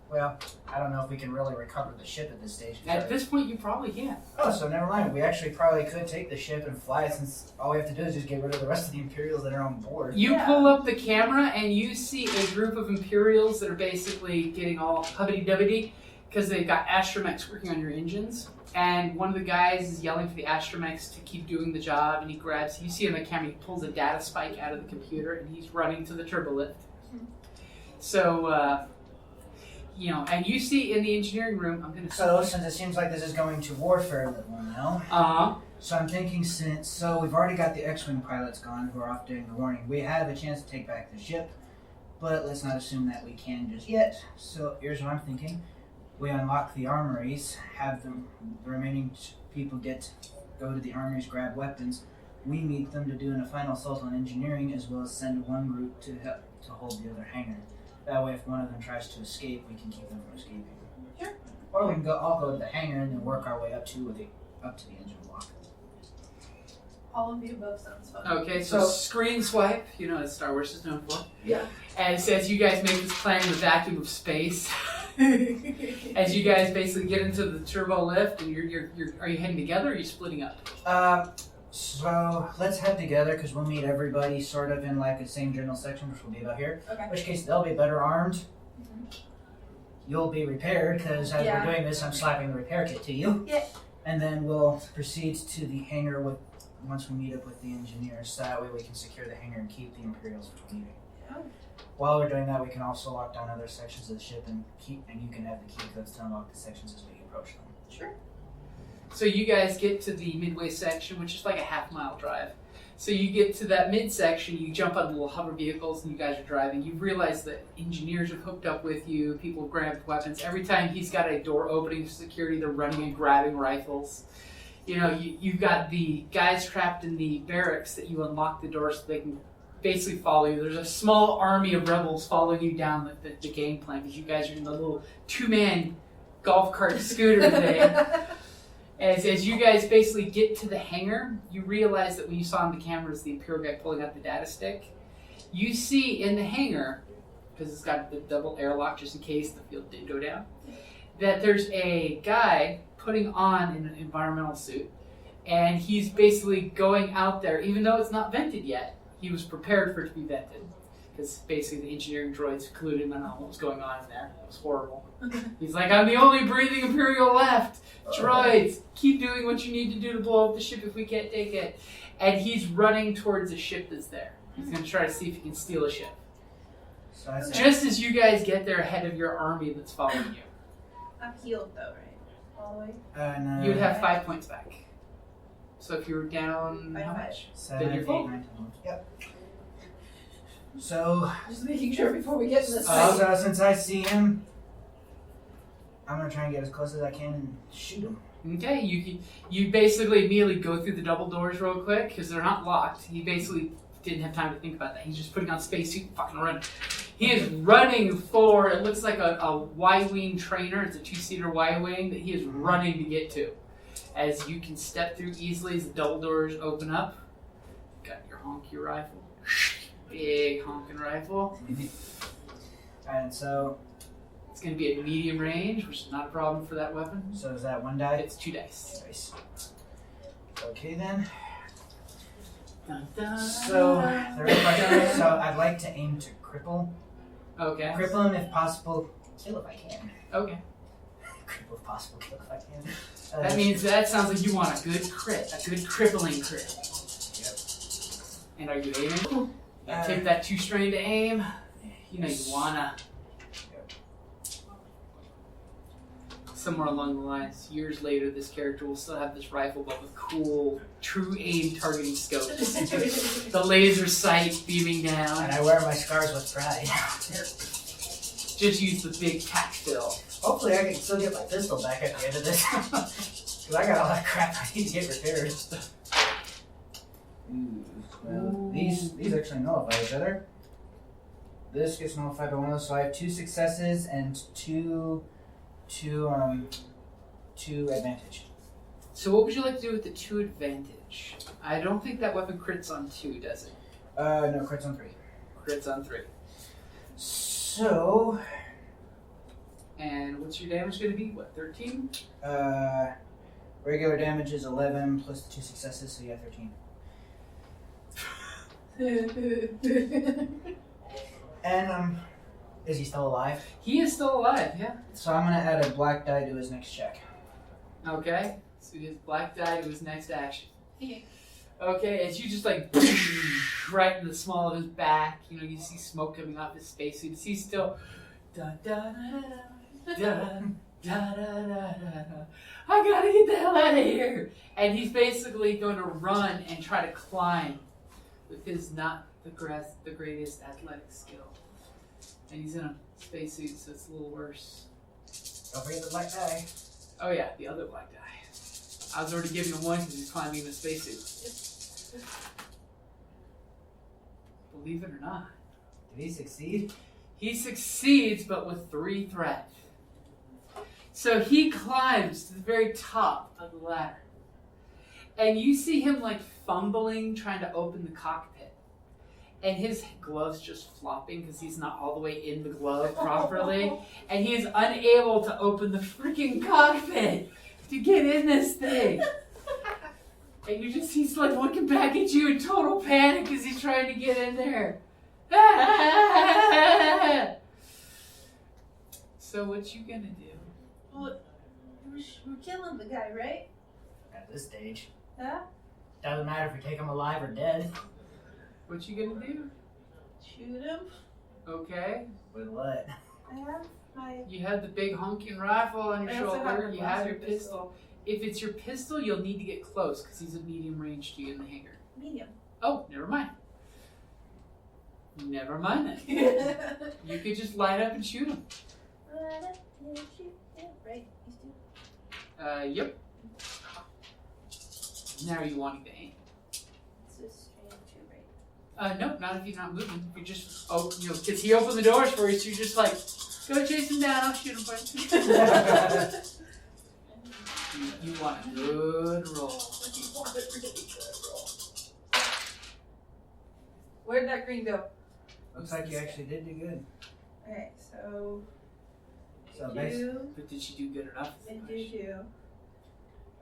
well, I don't know if we can really recover the ship at this stage. At this point, you probably can't. Oh, so never mind. We actually probably could take the ship and fly it, since all we have to do is just get rid of the rest of the Imperials that are on board. You Yeah. pull up the camera and you see a group of Imperials that are basically getting all hubbity-dubbity because they've got Astromechs working on your engines. And one of the guys is yelling for the Astromechs to keep doing the job, and he grabs, you see on the camera, he pulls a data spike out of the computer and he's running to the turbolift. So, and you see in the engineering room, I'm going to... So since it seems like this is going to warfare level now, Uh-huh. so I'm thinking we've already got the X-Wing pilots gone who are off doing the warning. We have a chance to take back the ship, but let's not assume that we can just yet. So here's what I'm thinking. We unlock the armories, have the remaining people go to the armories, grab weapons. We meet them to do a final assault on engineering, as well as send one group to help to hold the other hangar. That way, if one of them tries to escape, we can keep them from escaping. Sure. Or we can all go to the hangar and then work our way up to the engine block. All of the above sounds fun. Okay, so screen swipe, as Star Wars is known for. Yeah. And it says you guys make this plan in the vacuum of space. As you guys basically get into the turbo lift, and are you heading together or are you splitting up? So let's head together, because we'll meet everybody sort of in like the same general section, which will be about here. Okay. In which case they'll be better armed. You'll be repaired, because as we're doing this, I'm slapping the repair kit to you. Yeah. And then we'll proceed to the hangar once we meet up with the engineers, so that way we can secure the hangar and keep the Imperials from leaving. Yeah. While we're doing that, we can also lock down other sections of the ship and you can have the key codes to unlock the sections as we approach them. Sure. So you guys get to the midway section, which is like a half-mile drive. So you get to that midsection, you jump on the little hover vehicles, and you guys are driving. You realize that engineers have hooked up with you, people have grabbed weapons. Every time he's got a door opening for security, they're running and grabbing rifles. You've got the guys trapped in the barracks that you unlock the door so they can basically follow you. There's a small army of rebels following you down the game plan, because you guys are in the little two-man golf cart scooter thing. As you guys basically get to the hangar, you realize that when you saw on the cameras the Imperial guy pulling out the data stick, you see in the hangar, because it's got the double airlock just in case the field did go down, that there's a guy putting on an environmental suit, and he's basically going out there, even though it's not vented yet. He was prepared for it to be vented, because basically the engineering droids clued him in on what was going on in there. It was horrible. He's like, I'm the only breathing Imperial left. Droids, keep doing what you need to do to blow up the ship if we can't take it. And he's running towards a ship that's there. He's going to try to see if he can steal a ship. So I said, Just as you guys get there ahead of your army that's following you. I'm healed though, right? All the way? no. You would have 5 points back. So if you were down, By how five. much? 7, Then you're 8, full. 9, 10. Yep. So, Just making sure before we get in this fight. so since I see him, I'm gonna try and get as close as I can and shoot him. Okay, you basically immediately go through the double doors real quick because they're not locked. He basically didn't have time to think about that. He's just putting on spacesuit and fucking running. He is running for, it looks like a Y-wing trainer. It's a 2-seater Y-wing that he is running to get to. As you can step through easily as the double doors open up. Got your honky rifle. Big honking rifle. And so, It's going to be at medium range, which is not a problem for that weapon. so is that 1 die? It's 2 dice. Nice. Okay then. Dun, dun, So, the real question, so I'd like to aim to cripple. Okay. Cripple him if possible. Kill if I can. Okay. Cripple if possible. Kill if I can. That means that sounds like you want a good crit, a good crippling crit. Yep. And are you aiming? Take that 2 strain to aim. You know you wanna. Somewhere along the lines, years later, this character will still have this rifle, but with cool, true aim targeting scopes. The laser sight beaming down. And I wear my scars with pride. Just use the big tack fill. Hopefully I can still get my pistol back at the end of this. Because I got a lot of crap I need to get repaired. Well, these actually nullify each other. This gets nullified by one of those, so I have 2 successes and two advantage. So what would you like to do with the 2 advantage? I don't think that weapon crits on 2, does it? No, crits on 3. Crits on 3. So, And what's your damage going to be? What, 13? regular damage is 11 plus the 2 successes, so yeah, 13. And is he still alive? He is still alive, yeah. So I'm gonna add a black die to his next check. Okay. So he has black die to his next action. Okay. Okay, as you just like right in the small of his back, you know, you see smoke coming off his spacesuit. He's still da da da da da da da da. I gotta get the hell out of here! And he's basically going to run and try to climb with his not the greatest athletic skill. And he's in a spacesuit, so it's a little worse. Don't forget the black die. Oh yeah, the other black guy. I was already giving him 1 because he's climbing in the spacesuit. Believe it or not. Did he succeed? He succeeds, but with 3 threat. So he climbs to the very top of the ladder. And you see him like fumbling, trying to open the cockpit. And his glove's just flopping because he's not all the way in the glove properly. And he is unable to open the freaking cockpit to get in this thing. And he's like looking back at you in total panic because he's trying to get in there. So what you gonna do? Well, we're killing the guy, right? At this stage. Yeah? Doesn't matter if we take him alive or dead. What you gonna do? Shoot him. Okay. With what? I have my... You have the big honking rifle on your I also have shoulder. a You have blaster your pistol. If it's your pistol, you'll need to get close because he's at medium range to you in the hangar. Medium. Oh, never mind. Never mind then. You could just light up and shoot him. Right, these two. Yep. Now are you wanting to aim? It's just straight 2, right? No, not if you're not moving. If you're just, because he opened the doors for you, so you're just like, go chase him down, I'll shoot him for you. You want a good roll. You want it really good roll. Where'd that green go? Looks like you actually did do good. Okay, so So basically, 2 But did she do good enough? and 2.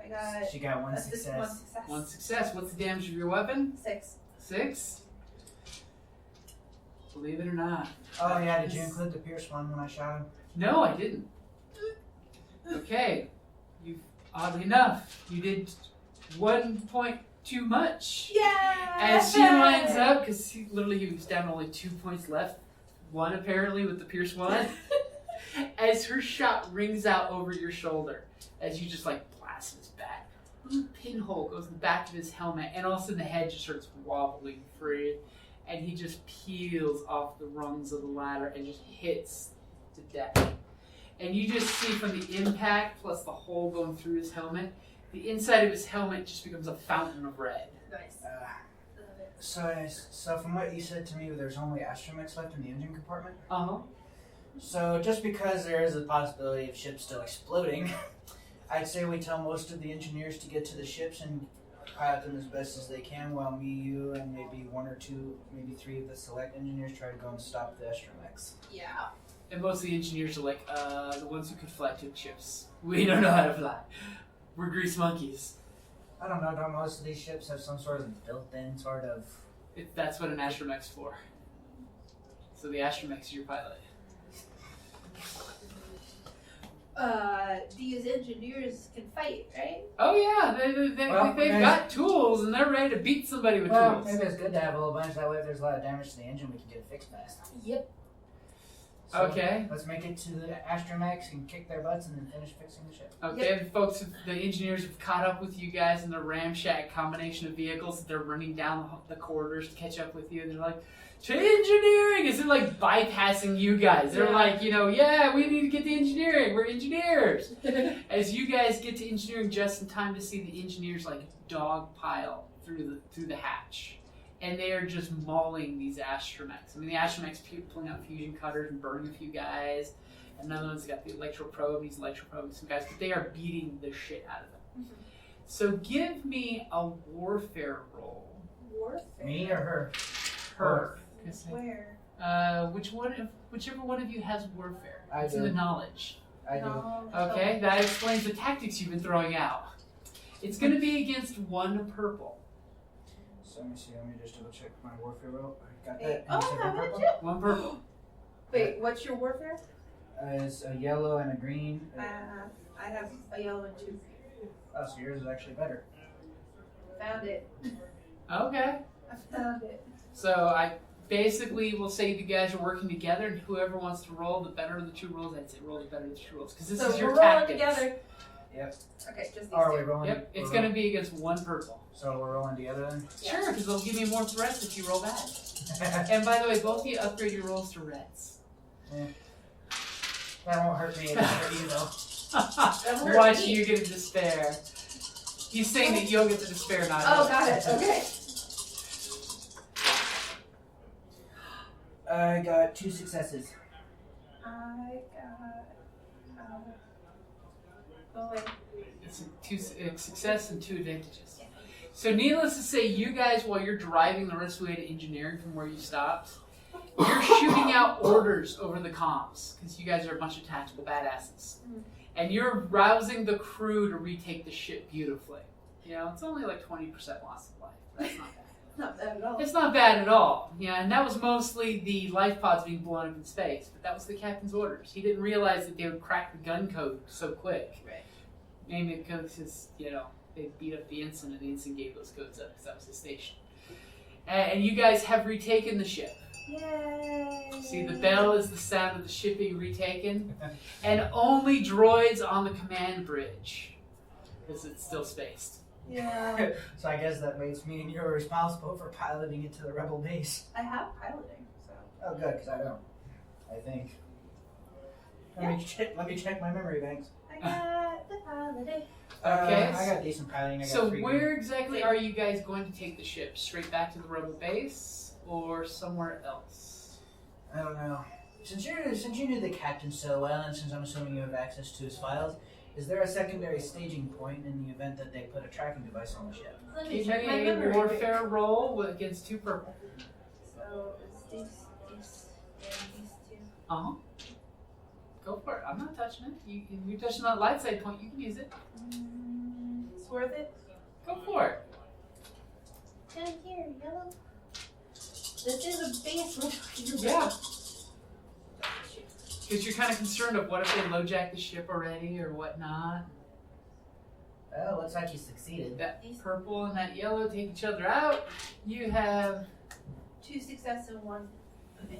I got she got one one success. success. One success. What's the damage of your weapon? 6. 6? Believe it or not. Oh yeah, did you include the pierce one when I shot him? No, I didn't. Okay. You oddly enough, you did 1 point too much. Yeah! As she lines up, because he was down to only 2 points left, 1 apparently with the pierce 1, as her shot rings out over your shoulder, as you just like blast his back. A little pinhole goes in the back of his helmet, and all of a sudden the head just starts wobbling free, and he just peels off the rungs of the ladder and just hits the deck. And you just see from the impact, plus the hole going through his helmet, the inside of his helmet just becomes a fountain of red. Nice. Love it. So from what you said to me, there's only Astromechs left in the engine compartment. Uh-huh. So just because there is a possibility of ships still exploding, I'd say we tell most of the engineers to get to the ships and pilot them as best as they can, while me, you, and maybe 1 or 2, maybe 3 of the select engineers try to go and stop the Astromechs. Yeah. And most of the engineers are like, the ones who could fly took ships. We don't know how to fly. We're grease monkeys. I don't know, don't most of these ships have some sort of built-in sort of... That's what an Astromech's for. So the Astromech's your pilot. These engineers can fight, right? Oh yeah, they've got tools and they're ready to beat somebody with Well, tools. maybe it's good to have a little bunch, that way if there's a lot of damage to the engine, we can get it fixed fast. Yep. So Okay. let's make it to the Astromechs and kick their butts and then finish fixing the ship. Okay, the folks, the engineers have caught up with you guys in the ramshack combination of vehicles. They're running down the corridors to catch up with you, and they're like, "To engineering!" Is it like bypassing you guys? They're like, yeah, we need to get to engineering. We're engineers. As you guys get to engineering just in time to see the engineers like dogpile through the hatch. And they are just mauling these Astromechs. I mean, the Astromechs pulling out fusion cutters and burning a few guys. Another one's got the electroprobe, he's electroprobing some guys, but they are beating the shit out of them. Mm-hmm. So give me a warfare roll. Warfare. Me or her? Her. Where? Whichever one of you has warfare. I It's in do. the knowledge. I do. No. Okay, that explains the tactics you've been throwing out. It's going to be against 1 purple. So let me see, let me just double check my warfare roll. I got Wait, that. oh, You said I one have it purple? too. 1 purple. Wait, what's your warfare? It's a yellow and a green. I have a yellow and 2. Oh, so yours is actually better. Found it. Okay. I found it. So I basically will say you guys are working together, and whoever wants to roll the better of the 2 rolls, I'd say roll the better of the 2 rolls, because this So is your we're rolling tactics. together. Yep. Okay, just these Or are we 2. rolling? Yep, it's we're going to rolling- be against 1 purple. So we're rolling together then? Yeah. Sure, because they'll give you more threats if you roll bad. And by the way, both of you upgrade your rolls to reds. That won't hurt me. It'll hurt you though. hurt Watch me. you get a despair. He's saying that you'll get the despair, not Oh, him. got it. Okay. I got 2 successes. I got. Oh wait. It's a success and 2 advantages. So needless to say, you guys, while you're driving the rest of the way to engineering from where you stopped, you're shooting out orders over the comms, because you guys are a bunch of tactical badasses. And you're rousing the crew to retake the ship beautifully. It's only like 20% loss of life. That's not bad. Not bad at all. It's not bad at all. And that was mostly the life pods being blown up in space, but that was the captain's orders. He didn't realize that they would crack the gun code so quick. Right. Mainly because, they beat up the ensign, and the ensign gave those codes up because that was his station. And you guys have retaken the ship. Yay! See, the bell is the sound of the ship being retaken, and only droids on the command bridge, because it's still spaced. Yeah. So I guess that makes me and you are responsible for piloting it to the rebel base. I have piloting, so. Oh, good, because I don't. I think. Let me check my memory banks. I got the piloting. Okay. I got decent piloting. I got So 3 where exactly are you guys going to take the ship? Straight back to the rebel base, or somewhere else? I don't know. Since you knew the captain so well, and since I'm assuming you have access to his files, Is there a secondary staging point in the event that they put a tracking device on the ship? Let me Give check my me a memory. warfare roll against 2 purple. So it's these and these two. Uh-huh. Go for it. I'm not touching it. You're touching that light side point. You can use it. It's worth it. Go for it. Down here, yellow. This is a base. Yeah. Because you're kind of concerned of what if they low-jack the ship already or whatnot. Well, looks like you succeeded. That purple and that yellow take each other out. You have... 2 success and 1.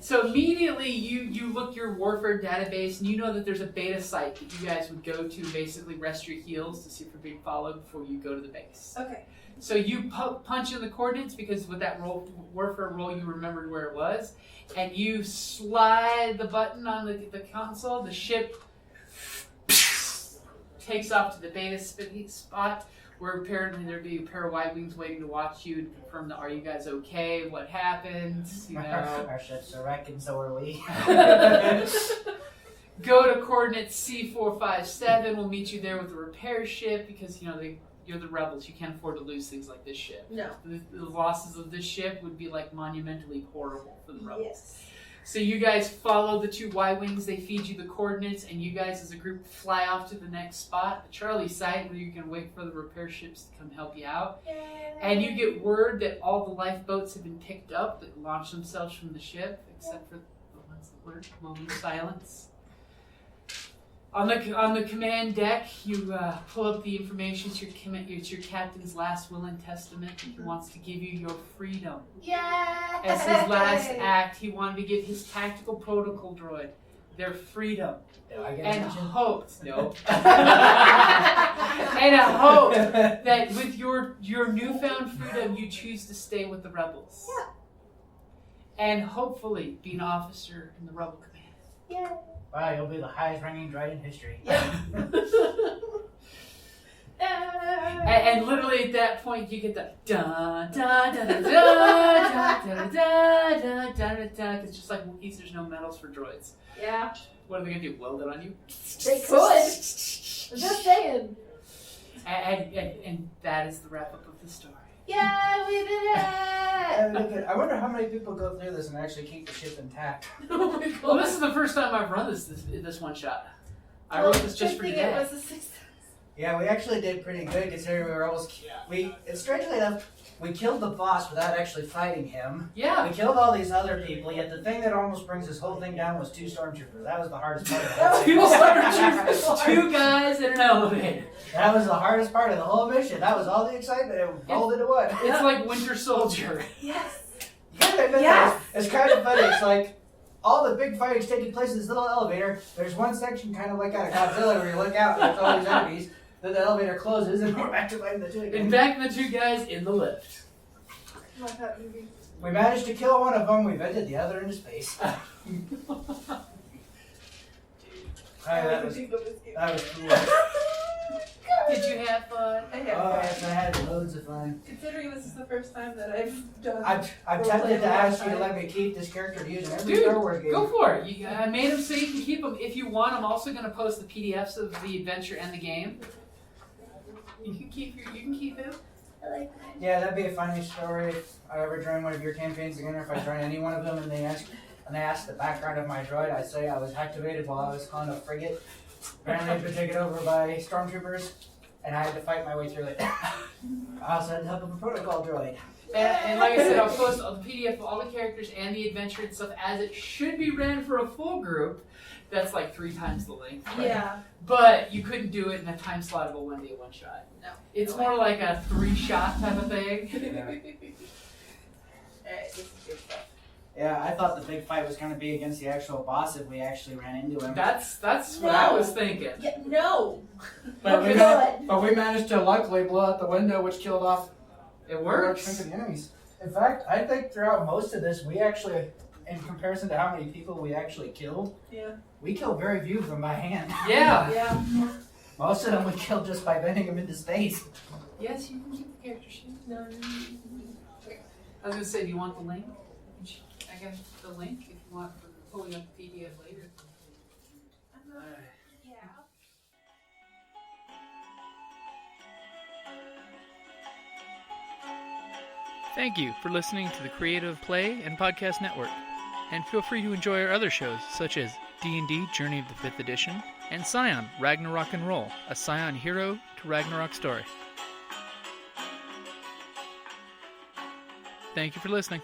So immediately you look your warfare database and you know that there's a beta site that you guys would go to basically rest your heals to see if you're being followed before you go to the base. Okay. So you punch in the coordinates because with that warfare roll you remembered where it was, and you slide the button on the console. The ship takes off to the beta spot where apparently there'd be a pair of wide wings waiting to watch you and confirm that are you guys okay? What happened? You know. Our ship's a wreck and so are we. Go to coordinates C457. We'll meet you there with the repair ship because you're the rebels. You can't afford to lose things like this ship. No. The losses of this ship would be like monumentally horrible for the rebels. Yes. So you guys follow the 2 Y-Wings, they feed you the coordinates, and you guys as a group fly off to the next spot, the Charlie site, where you can wait for the repair ships to come help you out. Yay. And you get word that all the lifeboats have been picked up that launched themselves from the ship, except for the ones that weren't. Moment of silence. On the command deck, you pull up the information. It's your captain's last will and testament. He wants to give you your freedom. Yeah. As his last act, he wanted to give his tactical protocol droid their freedom Do I get and mentioned? hoped, and hoped that with your newfound freedom, you choose to stay with the rebels. Yeah. And hopefully be an officer in the rebel command. Yeah. Wow, you'll be the highest ranking droid in history. And literally at that point, you get the da da da da da da da da da da da. It's just like Wookiees. There's no medals for droids. Yeah. What are they gonna do? Weld it on you? They could. I'm just saying. And that is the wrap up of the story. Yeah, we did it. I wonder how many people go through this and actually keep the ship intact. Oh my God. Well, this is the first time I've run this one shot. I wrote this just for Good today. thing it was a success. Yeah, we actually did pretty good considering we were almost. Strangely enough, we killed the boss without actually fighting him. Yeah. We killed all these other people, yet the thing that almost brings this whole thing down was 2 stormtroopers. That was the hardest part of the whole thing. 2 stormtroopers, 2 guys in an elevator. That was the hardest part of the whole mission. That was all the excitement. It rolled into one. It's like Winter Soldier. Yes. You gotta admit that. It's kind of funny. It's like all the big fighting's taking place in this little elevator. There's one section kind of like out of Godzilla where you look out and there's all these enemies. Then the elevator closes and we're back to fighting the 2 again. And back the 2 guys in the lift. Like that movie. We managed to kill one of them. We vented the other into space. That was cool. Did you have fun? I Oh, have yes, I had loads of fun. Considering this is the first time that I've done. I'm tempted to ask you to let me keep this character to use in every Dude, Star Wars game. go for it. I made them so you can keep them. If you want, I'm also going to post the PDFs of the adventure and the game. You can keep him. I like that. Yeah, that'd be a funny story if I ever join one of your campaigns again, or if I join any one of them and they ask the background of my droid, I'd say I was activated while I was on a frigate. Apparently I'd been taken over by stormtroopers, and I had to fight my way through it. I also had the help of a protocol droid. And like I said, I'll post the PDF of all the characters and the adventure and stuff as it should be ran for a full group. That's like 3 times the length. Right? Yeah. But you couldn't do it in a time slot of a 1-day one-shot. No. It's more like a 3-shot type of thing. Alright, this is good stuff. Yeah, I thought the big fight was going to be against the actual boss if we actually ran into him. That's what I was thinking. Yeah, no. But we, Good. but we managed to luckily blow out the window, which killed off It a works. chunk of the enemies. In fact, I think throughout most of this, we actually, in comparison to how many people we actually killed, Yeah. we killed very few of them by hand. Yeah. Yeah. Most of them we killed just by bending them into space. Yes, you can keep the character sheet. No. I was going to say, do you want the link? I got the link if you want for pulling up the PDF later. Yeah. Thank you for listening to the Creative Play and Podcast Network. And feel free to enjoy our other shows, such as D&D Journey of the 5th Edition and Scion Ragnarok and Roll, a Scion hero to Ragnarok story. Thank you for listening.